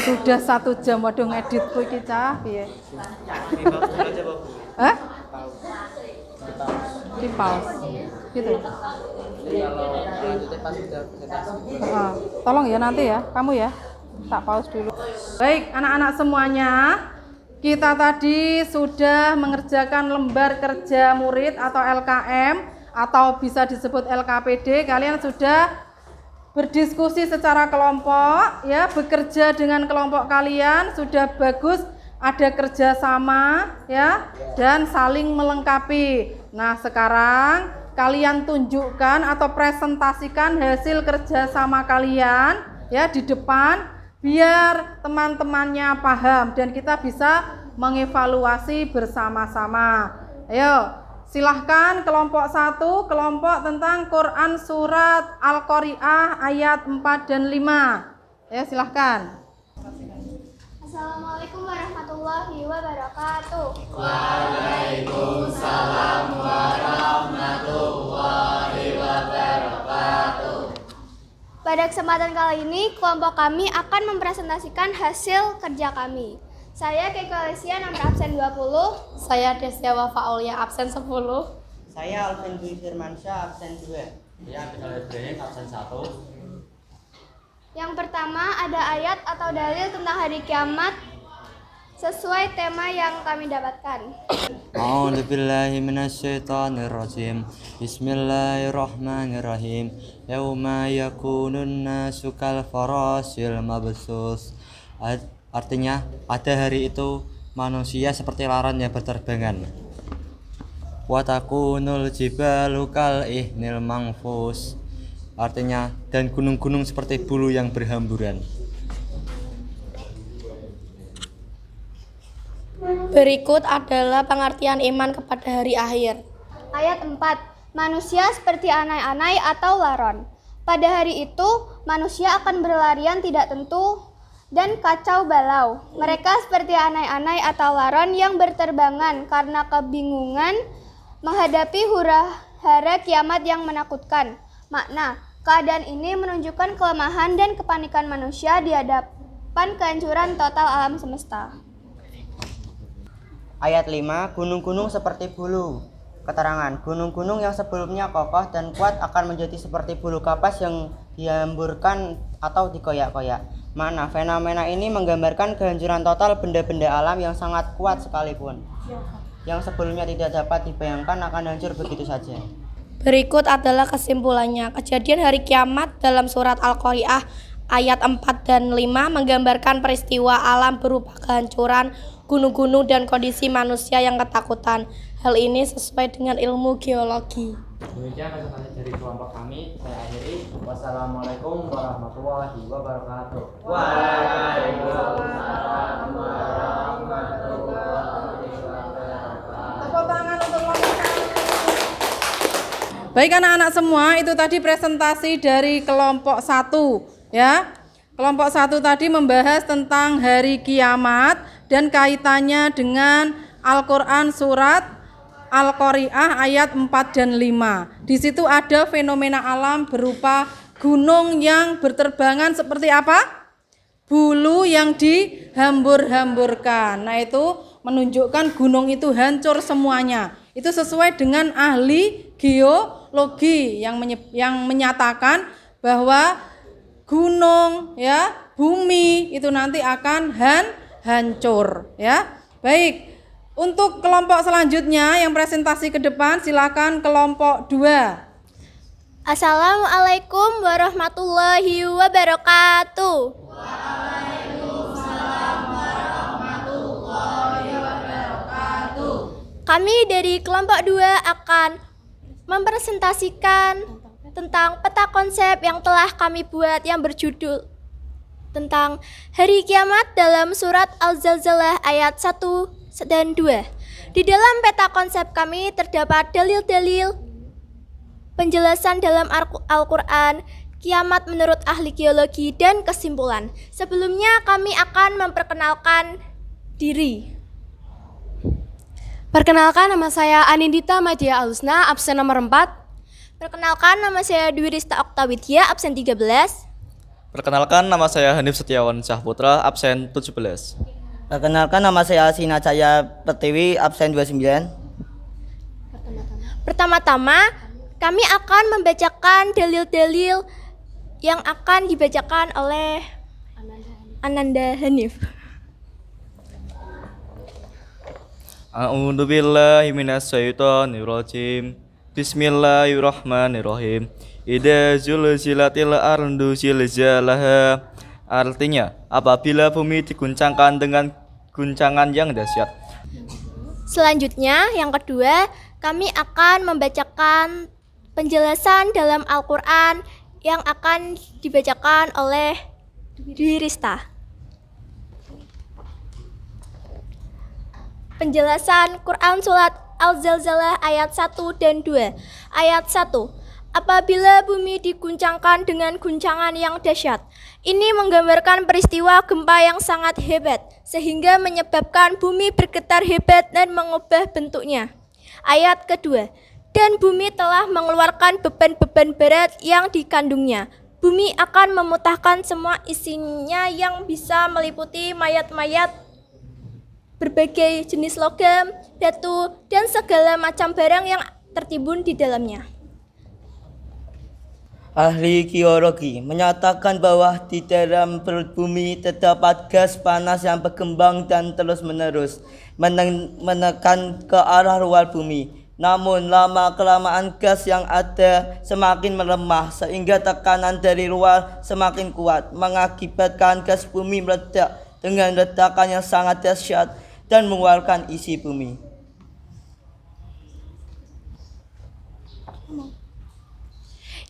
A: Sudah 1 jam, waduh ngeditku iki cah piye? Hah? Di pause. Gitu. Tolong ya nanti ya, kamu ya. Tak pause dulu. Baik, anak-anak semuanya, kita tadi sudah mengerjakan lembar kerja murid atau LKM atau bisa disebut LKPD. Kalian sudah berdiskusi secara kelompok, ya, bekerja dengan kelompok kalian sudah bagus, ada kerjasama, ya, dan saling melengkapi. Nah, sekarang kalian tunjukkan atau presentasikan hasil kerjasama kalian, ya, di depan, biar teman-temannya paham dan kita bisa mengevaluasi bersama-sama. Ayo, silahkan kelompok 1, kelompok tentang Quran surat Al-Qari'ah ayat 4 dan 5. Ya, silahkan.
D: Assalamualaikum warahmatullahi wabarakatuh.
F: Waalaikumsalam warahmatullahi wabarakatuh.
D: Pada kesempatan kali ini, kelompok kami akan mempresentasikan hasil kerja kami. Saya Keiko Alesia, nomor absen 20.
G: Saya Desya Wafa Aulia, absen 10.
B: Saya Alvin Dwi Firmansyah, absen 2.
F: Saya Abdul Ibrahim, absen 1.
D: Yang pertama ada ayat atau dalil tentang hari kiamat sesuai tema yang kami dapatkan.
B: A'udzu billahi minasyaitonir rajim. Bismillahirrahmanirrahim. Yauma yakunun nasu kal farasil mabsus. Artinya pada hari itu manusia seperti laran yang berterbangan. Wa takunul jibalu kal ihnil manfus. Artinya dan gunung-gunung seperti bulu yang berhamburan.
G: Berikut adalah pengertian iman kepada hari akhir.
D: Ayat 4. Manusia seperti anai-anai atau laron. Pada hari itu, manusia akan berlarian tidak tentu dan kacau balau. Mereka seperti anai-anai atau laron yang berterbangan karena kebingungan menghadapi hura-hara kiamat yang menakutkan. Makna, keadaan ini menunjukkan kelemahan dan kepanikan manusia di hadapan kehancuran total alam semesta.
B: Ayat 5, gunung-gunung seperti bulu. Keterangan, gunung-gunung yang sebelumnya kokoh dan kuat akan menjadi seperti bulu kapas yang dihamburkan atau dikoyak-koyak. Mana fenomena ini menggambarkan kehancuran total benda-benda alam yang sangat kuat sekalipun, yang sebelumnya tidak dapat dibayangkan akan hancur begitu saja.
G: Berikut adalah kesimpulannya. Kejadian hari kiamat dalam surat Al-Qari'ah ayat 4 dan 5 menggambarkan peristiwa alam berupa kehancuran, gunung-gunung dan kondisi manusia yang ketakutan. Hal ini sesuai dengan ilmu geologi.
F: Demikian presentasi dari kelompok kami. Saya akhiri. Wassalamualaikum warahmatullahi wabarakatuh. Waalaikumsalam warahmatullahi wabarakatuh.
A: Tepuk tangan untuk kelompok 1. Baik anak-anak semua, itu tadi presentasi dari kelompok 1 ya. Kelompok 1 tadi membahas tentang hari kiamat dan kaitannya dengan Al-Qur'an surat Al-Qari'ah ayat 4 dan 5. Di situ ada fenomena alam berupa gunung yang berterbangan seperti apa? Bulu yang dihambur-hamburkan. Nah, itu menunjukkan gunung itu hancur semuanya. Itu sesuai dengan ahli geologi yang menyatakan bahwa gunung ya, bumi itu nanti akan hancur ya. Baik. Untuk kelompok selanjutnya yang presentasi ke depan silakan kelompok 2.
D: Assalamualaikum warahmatullahi wabarakatuh. Kami dari kelompok 2 akan mempresentasikan tentang peta konsep yang telah kami buat yang berjudul tentang hari kiamat dalam surat Al-Zalzalah ayat 1 dan 2. Di dalam peta konsep kami terdapat dalil-dalil penjelasan dalam Al-Quran, kiamat menurut ahli geologi, dan kesimpulan. Sebelumnya kami akan memperkenalkan diri.
H: Perkenalkan, nama saya Anindita Madia Alusna, absen nomor 4.
D: Perkenalkan, nama saya Dwi Rista Oktawidya, absen 13.
C: Perkenalkan, nama saya Hanif Setiawan Syahputra, absen 17.
B: Perkenalkan, nama saya Alsina Cahya Pertiwi, absen 29.
D: Pertama-tama, kami akan membacakan dalil-dalil yang akan dibacakan oleh Ananda Hanif.
C: A'udzu billahi minasyaitonir rajim. Bismillahirrahmanirrahim. Idza zulzilatil ardu zilzalaha. Artinya, apabila bumi diguncangkan dengan guncangan yang dahsyat.
D: Selanjutnya, yang kedua, kami akan membacakan penjelasan dalam Al-Quran yang akan dibacakan oleh Dwi Rista.
I: Penjelasan Quran Surat Al-Zalzalah ayat 1 dan 2. Ayat 1. Apabila bumi diguncangkan dengan guncangan yang dahsyat. Ini menggambarkan peristiwa gempa yang sangat hebat, sehingga menyebabkan bumi bergetar hebat dan mengubah bentuknya. Ayat kedua. Dan bumi telah mengeluarkan beban-beban berat yang dikandungnya. Bumi akan memutahkan semua isinya yang bisa meliputi mayat-mayat, berbagai jenis logam, batu, dan segala macam barang yang tertimbun di dalamnya.
J: Ahli geologi menyatakan bahwa di dalam perut bumi terdapat gas panas yang berkembang dan terus-menerus menekan ke arah luar bumi. Namun lama-kelamaan gas yang ada semakin melemah sehingga tekanan dari luar semakin kuat, mengakibatkan gas bumi meledak dengan ledakan yang sangat dahsyat dan mengeluarkan isi bumi.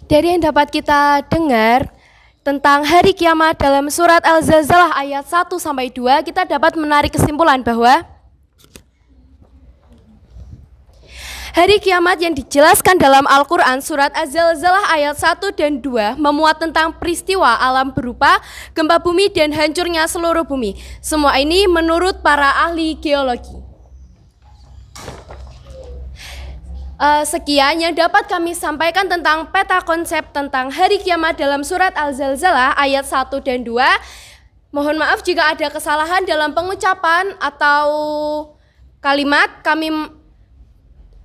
H: Dari yang dapat kita dengar tentang hari kiamat dalam surat Al-Zalzalah ayat 1-2, kita dapat menarik kesimpulan bahwa hari kiamat yang dijelaskan dalam Al-Quran surat Az-Zalzalah ayat 1 dan 2 memuat tentang peristiwa alam berupa gempa bumi dan hancurnya seluruh bumi. Semua ini menurut para ahli geologi. Sekian yang dapat kami sampaikan tentang peta konsep tentang hari kiamat dalam surat Al-Zalzalah ayat 1 dan 2. Mohon maaf jika ada kesalahan dalam pengucapan atau kalimat. Kami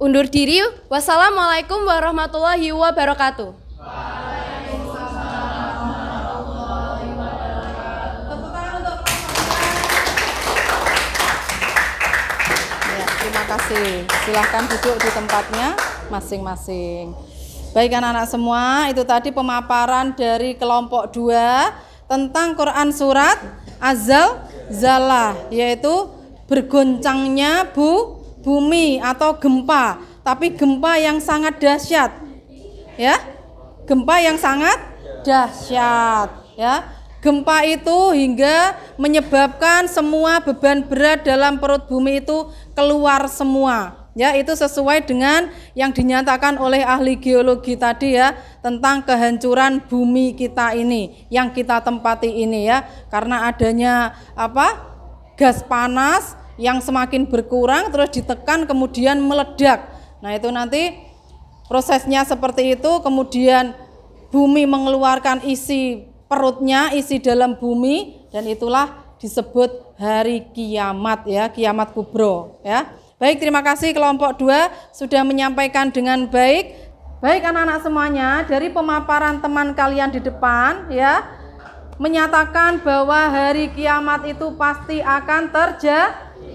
H: undur diri. Wassalamualaikum warahmatullahi wabarakatuh.
A: Terima kasih. Silahkan duduk di tempatnya masing-masing. Baik anak-anak semua, itu tadi pemaparan dari kelompok 2 tentang Quran surat Az-Zalzalah, yaitu bergoncangnya bumi atau gempa, tapi gempa yang sangat dahsyat. Ya. Gempa yang sangat dahsyat, ya. Gempa itu hingga menyebabkan semua beban berat dalam perut bumi itu keluar semua. Ya, itu sesuai dengan yang dinyatakan oleh ahli geologi tadi ya, tentang kehancuran bumi kita ini, yang kita tempati ini ya, karena adanya gas panas yang semakin berkurang terus ditekan kemudian meledak. Nah, itu nanti prosesnya seperti itu, kemudian bumi mengeluarkan isi perutnya, isi dalam bumi, dan itulah disebut hari kiamat ya, kiamat kubro ya. Baik, terima kasih kelompok 2 sudah menyampaikan dengan baik. Baik anak-anak semuanya, dari pemaparan teman kalian di depan ya, menyatakan bahwa hari kiamat itu pasti akan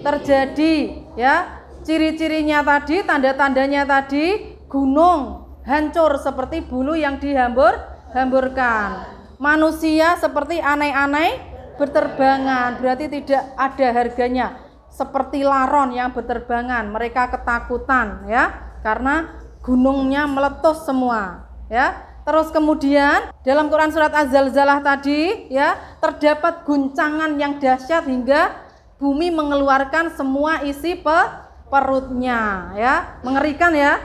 A: terjadi ya. Ciri-cirinya tadi, tanda-tandanya tadi, gunung hancur seperti bulu yang dihamburkan. Manusia seperti anai-anai berterbangan, berarti tidak ada harganya. Seperti laron yang berterbangan, mereka ketakutan ya, karena gunungnya meletus semua ya. Terus kemudian dalam Quran surat Az-Zalzalah tadi ya, terdapat guncangan yang dahsyat hingga bumi mengeluarkan semua isi perutnya ya. Mengerikan ya,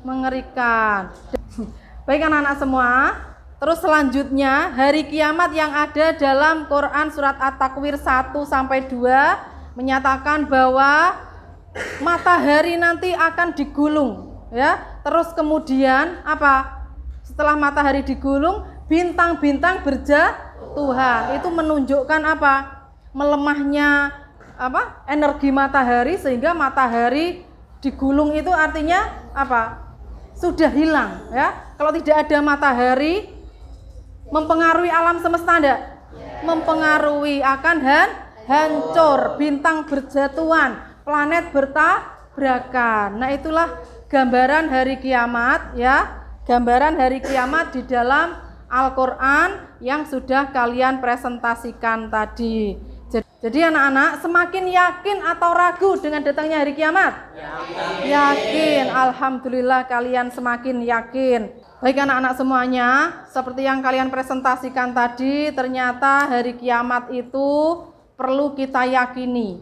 A: mengerikan. Baik anak-anak semua. Terus selanjutnya hari kiamat yang ada dalam Quran surat At-Takwir 1-2 menyatakan bahwa matahari nanti akan digulung ya. Terus kemudian apa? Setelah matahari digulung, bintang-bintang berjatuhan. Itu menunjukkan apa? Melemahnya energi matahari, sehingga matahari digulung itu artinya apa? Sudah hilang ya. Kalau tidak ada matahari, mempengaruhi alam semesta enggak? Mempengaruhi, akan hancur, bintang berjatuhan, planet bertabrakan. Nah, itulah gambaran hari kiamat ya. Gambaran hari kiamat di dalam Al-Qur'an yang sudah kalian presentasikan tadi. Jadi anak-anak semakin yakin atau ragu dengan datangnya hari kiamat? Yakin. Alhamdulillah kalian semakin yakin. Baik anak-anak semuanya, seperti yang kalian presentasikan tadi, ternyata hari kiamat itu perlu kita yakini.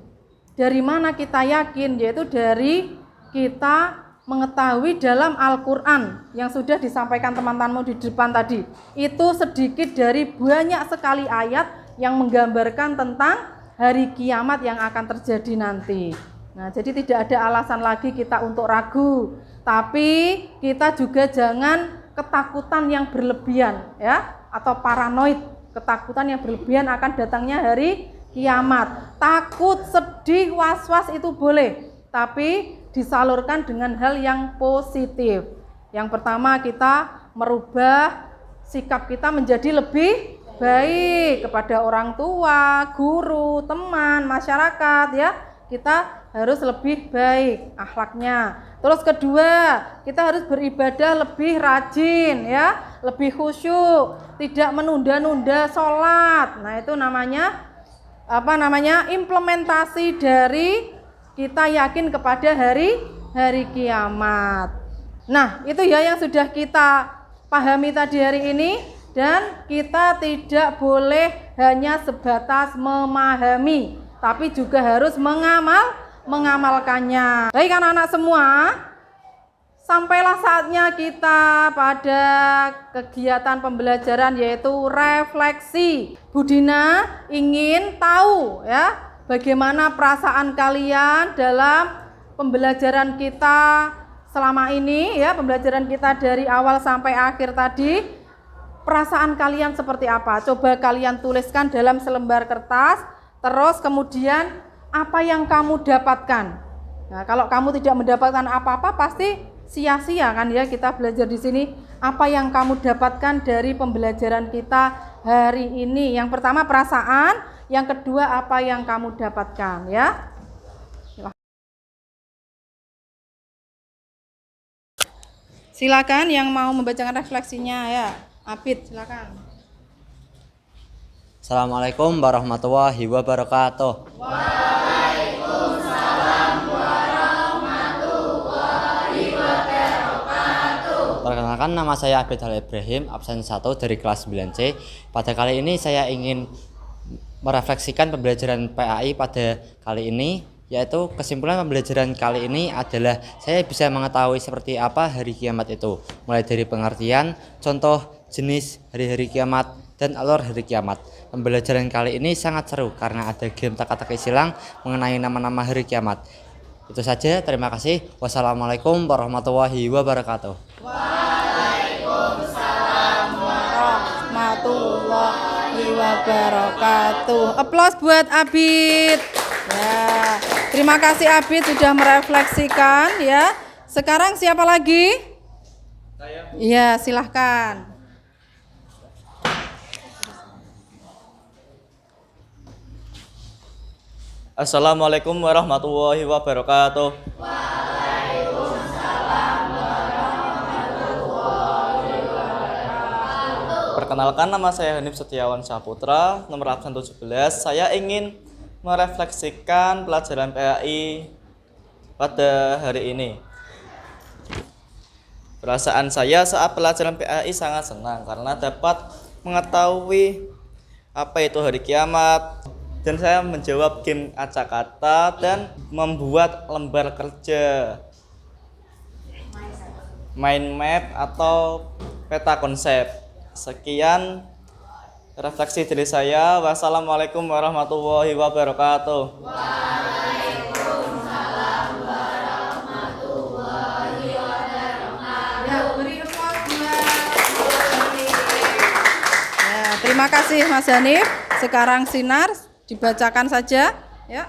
A: Dari mana kita yakin? Yaitu dari kita mengetahui dalam Al-Quran yang sudah disampaikan teman-temanmu di depan tadi. Itu sedikit dari banyak sekali ayat yang menggambarkan tentang hari kiamat yang akan terjadi nanti. Nah, jadi tidak ada alasan lagi kita untuk ragu. Tapi kita juga jangan ketakutan yang berlebihan ya, atau paranoid, ketakutan yang berlebihan akan datangnya hari kiamat. Takut, sedih, was-was itu boleh, tapi disalurkan dengan hal yang positif. Yang pertama, kita merubah sikap kita menjadi lebih baik kepada orang tua, guru, teman, masyarakat ya. Kita harus lebih baik akhlaknya. Terus kedua, kita harus beribadah lebih rajin ya, lebih khusyuk, tidak menunda-nunda sholat. Nah, itu namanya implementasi dari kita yakin kepada hari kiamat. Nah, itu ya yang sudah kita pahami tadi hari ini, dan kita tidak boleh hanya sebatas memahami, tapi juga harus mengamalkannya. Baik anak-anak semua, sampailah saatnya kita pada kegiatan pembelajaran yaitu refleksi. Budina ingin tahu ya, bagaimana perasaan kalian dalam pembelajaran kita selama ini ya, pembelajaran kita dari awal sampai akhir tadi. Perasaan kalian seperti apa? Coba kalian tuliskan dalam selembar kertas. Terus kemudian apa yang kamu dapatkan? Nah, kalau kamu tidak mendapatkan apa-apa pasti sia-sia kan ya kita belajar di sini. Apa yang kamu dapatkan dari pembelajaran kita hari ini? Yang pertama perasaan, yang kedua apa yang kamu dapatkan ya. Silakan yang mau membacakan refleksinya ya. Abid, silakan.
B: Assalamualaikum warahmatullahi wabarakatuh.
F: Waalaikumsalam warahmatullahi wabarakatuh.
B: Perkenalkan, nama saya Abid Halil Ibrahim, absen 1 dari kelas 9C. Pada kali ini saya ingin merefleksikan pembelajaran PAI pada kali ini, yaitu kesimpulan pembelajaran kali ini adalah saya bisa mengetahui seperti apa hari kiamat itu, mulai dari pengertian, contoh, jenis hari-hari kiamat, dan alur hari kiamat. Pembelajaran kali ini sangat seru karena ada game teka-teki silang mengenai nama-nama hari kiamat. Itu saja, terima kasih. Wassalamualaikum warahmatullahi wabarakatuh.
A: Waalaikumsalam warahmatullahi wabarakatuh. Aplaus buat Abid. Ya, terima kasih Abid sudah merefleksikan ya. Sekarang siapa lagi?
C: Saya.
A: Ya, silahkan.
C: Assalamualaikum warahmatullahi wabarakatuh.
F: Waalaikumsalam warahmatullahi wabarakatuh.
C: Perkenalkan, nama saya Hanif Setiawan Saputra, nomor absen 17. Saya ingin merefleksikan pelajaran PAI pada hari ini. Perasaan saya saat pelajaran PAI sangat senang karena dapat mengetahui apa itu hari kiamat. Dan saya menjawab game acak kata dan membuat lembar kerja mind map atau peta konsep. Sekian refleksi dari saya. Wassalamualaikum warahmatullahi wabarakatuh.
F: Waalaikumsalam warahmatullahi wabarakatuh.
A: Ya, beri applause buat ya, terima kasih Mas Hanif. Sekarang Sinar dibacakan saja ya.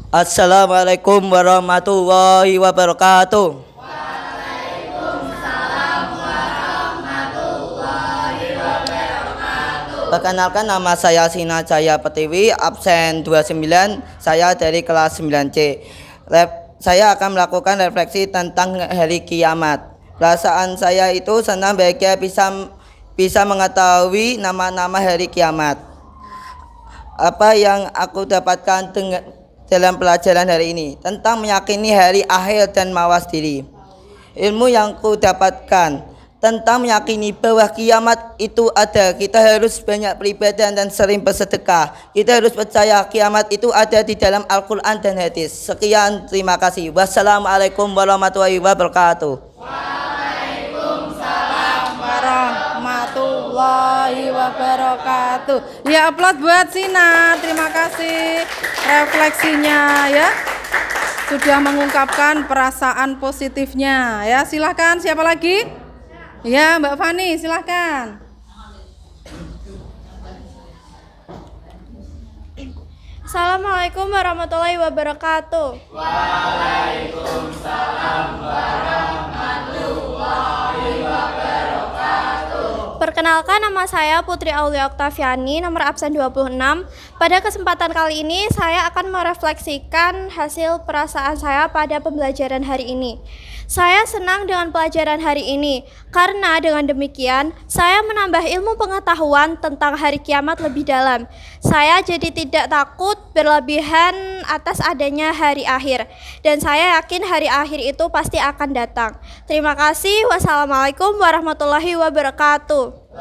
J: Assalamualaikum warahmatullahi wabarakatuh.
F: Waalaikumsalam warahmatullahi wabarakatuh.
J: Perkenalkan, nama saya Sina Jaya Pertiwi, absen 29. Saya dari kelas 9C. Saya akan melakukan refleksi tentang hari kiamat. Perasaan saya itu senang, bahagia bisa mengetahui nama-nama hari kiamat. Apa yang aku dapatkan dalam pelajaran hari ini tentang meyakini hari akhir dan mawas diri. Ilmu yang ku dapatkan tentang meyakini bahwa kiamat itu ada. Kita harus banyak beribadah dan sering bersedekah. Kita harus percaya kiamat itu ada di dalam Al-Quran dan hadis. Sekian, terima kasih. Wassalamualaikum warahmatullahi wabarakatuh.
A: Warahmatullahi wabarakatuh. Ya, aplaus buat Sinar. Terima kasih refleksinya ya. Sudah mengungkapkan perasaan positifnya ya. Silahkan, siapa lagi? Ya, Mbak Fani, silahkan.
I: Assalamualaikum warahmatullahi wabarakatuh. Perkenalkan, nama saya Putri Aulia Oktaviani, nomor absen 26. Pada kesempatan kali ini saya akan merefleksikan hasil perasaan saya pada pembelajaran hari ini. Saya senang dengan pelajaran hari ini karena dengan demikian saya menambah ilmu pengetahuan tentang hari kiamat lebih dalam. Saya jadi tidak takut berlebihan atas adanya hari akhir, dan saya yakin hari akhir itu pasti akan datang. Terima kasih. Wassalamualaikum warahmatullahi wabarakatuh.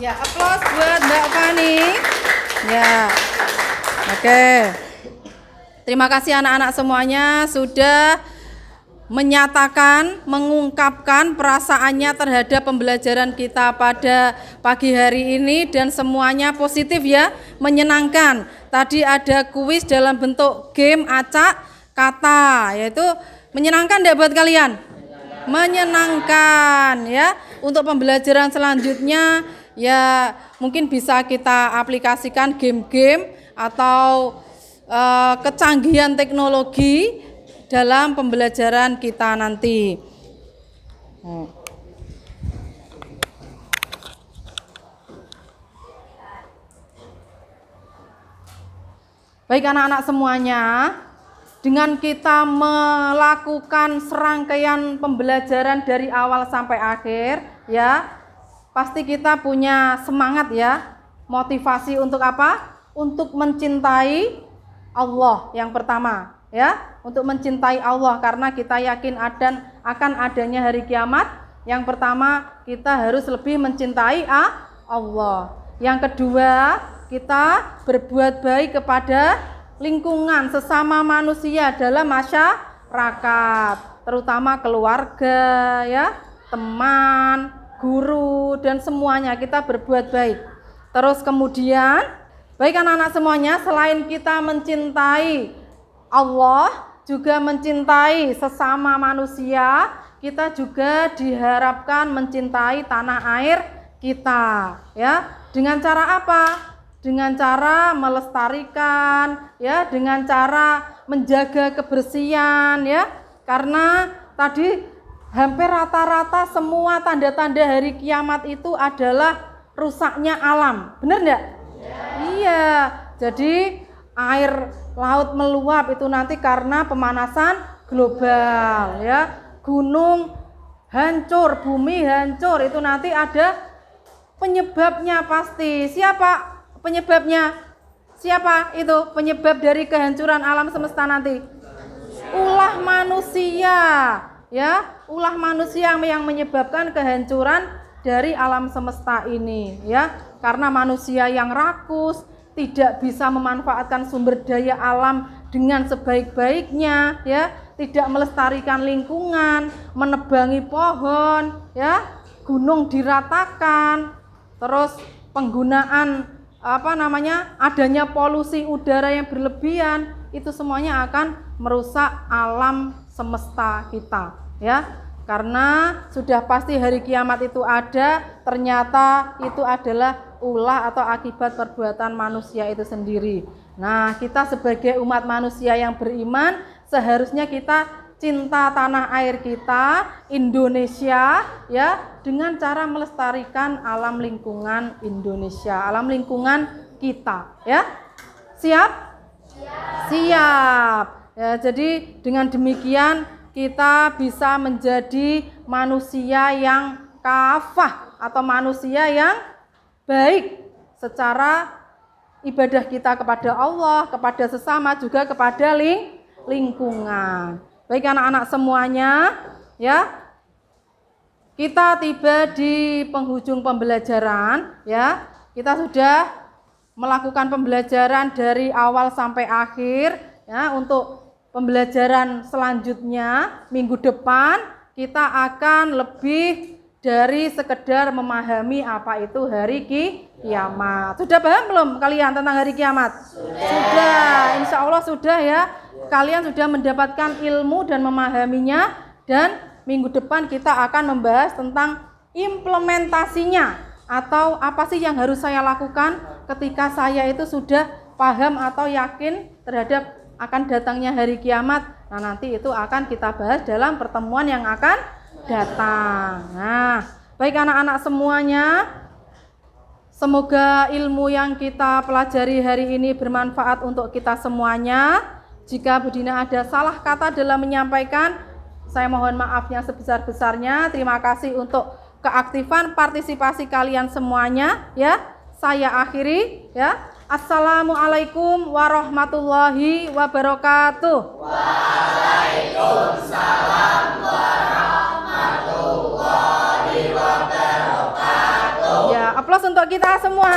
A: Ya, aplaus buat Mbak Fani. Ya. Oke. Terima kasih anak-anak semuanya sudah menyatakan, mengungkapkan perasaannya terhadap pembelajaran kita pada pagi hari ini dan semuanya positif ya, menyenangkan. Tadi ada kuis dalam bentuk game acak kata, yaitu menyenangkan enggak buat kalian? Menyenangkan ya. Untuk pembelajaran selanjutnya ya mungkin bisa kita aplikasikan game-game atau kecanggihan teknologi dalam pembelajaran kita nanti. Baik anak-anak semuanya, dengan kita melakukan serangkaian pembelajaran dari awal sampai akhir ya, pasti kita punya semangat ya, motivasi untuk apa? Untuk mencintai Allah yang pertama ya, untuk mencintai Allah karena kita yakin akan adanya hari kiamat. Yang pertama, kita harus lebih mencintai Allah. Yang kedua, kita berbuat baik kepada lingkungan sesama manusia dalam masyarakat, terutama keluarga ya, teman, guru dan semuanya kita berbuat baik. Terus kemudian, baik anak-anak semuanya, selain kita mencintai Allah, juga mencintai sesama manusia, kita juga diharapkan mencintai tanah air kita ya. Dengan cara apa? Dengan cara melestarikan ya, dengan cara menjaga kebersihan ya. Karena tadi hampir rata-rata semua tanda-tanda hari kiamat itu adalah rusaknya alam. Benar enggak? Iya. Jadi air laut meluap itu nanti karena pemanasan global ya. Gunung hancur, bumi hancur, itu nanti ada penyebabnya pasti. Siapa penyebabnya? Siapa itu penyebab dari kehancuran alam semesta nanti? Ulah manusia ya, ulah manusia yang menyebabkan kehancuran dari alam semesta ini ya. Karena manusia yang rakus, tidak bisa memanfaatkan sumber daya alam dengan sebaik-baiknya ya, tidak melestarikan lingkungan, menebangi pohon ya, gunung diratakan, terus penggunaan adanya polusi udara yang berlebihan, itu semuanya akan merusak alam semesta kita ya. Karena sudah pasti hari kiamat itu ada, ternyata itu adalah ulah atau akibat perbuatan manusia itu sendiri. Nah, kita sebagai umat manusia yang beriman, seharusnya kita cinta tanah air kita, Indonesia ya, dengan cara melestarikan alam lingkungan Indonesia, alam lingkungan kita ya. Siap? Siap. Ya, jadi dengan demikian kita bisa menjadi manusia yang kafah atau manusia yang baik secara ibadah kita kepada Allah, kepada sesama, juga kepada lingkungan. Baik anak-anak semuanya, ya. Kita tiba di penghujung pembelajaran, ya. Kita sudah melakukan pembelajaran dari awal sampai akhir, ya. Untuk pembelajaran selanjutnya minggu depan kita akan lebih dari sekedar memahami apa itu hari kiamat. Sudah paham belum kalian tentang hari kiamat? Sudah, insya Allah sudah ya. Kalian sudah mendapatkan ilmu dan memahaminya, dan minggu depan kita akan membahas tentang implementasinya, atau apa sih yang harus saya lakukan ketika saya itu sudah paham atau yakin terhadap akan datangnya hari kiamat. Nah, nanti itu akan kita bahas dalam pertemuan yang akan datang. Nah, baik anak-anak semuanya, semoga ilmu yang kita pelajari hari ini bermanfaat untuk kita semuanya. Jika Bu Dina ada salah kata dalam menyampaikan, saya mohon maafnya sebesar-besarnya. Terima kasih untuk keaktifan partisipasi kalian semuanya, ya. Saya akhiri, ya. Assalamualaikum warahmatullahi wabarakatuh.
F: Waalaikumsalam warahmatullahi wabarakatuh.
A: Ya, aplaus untuk kita semua.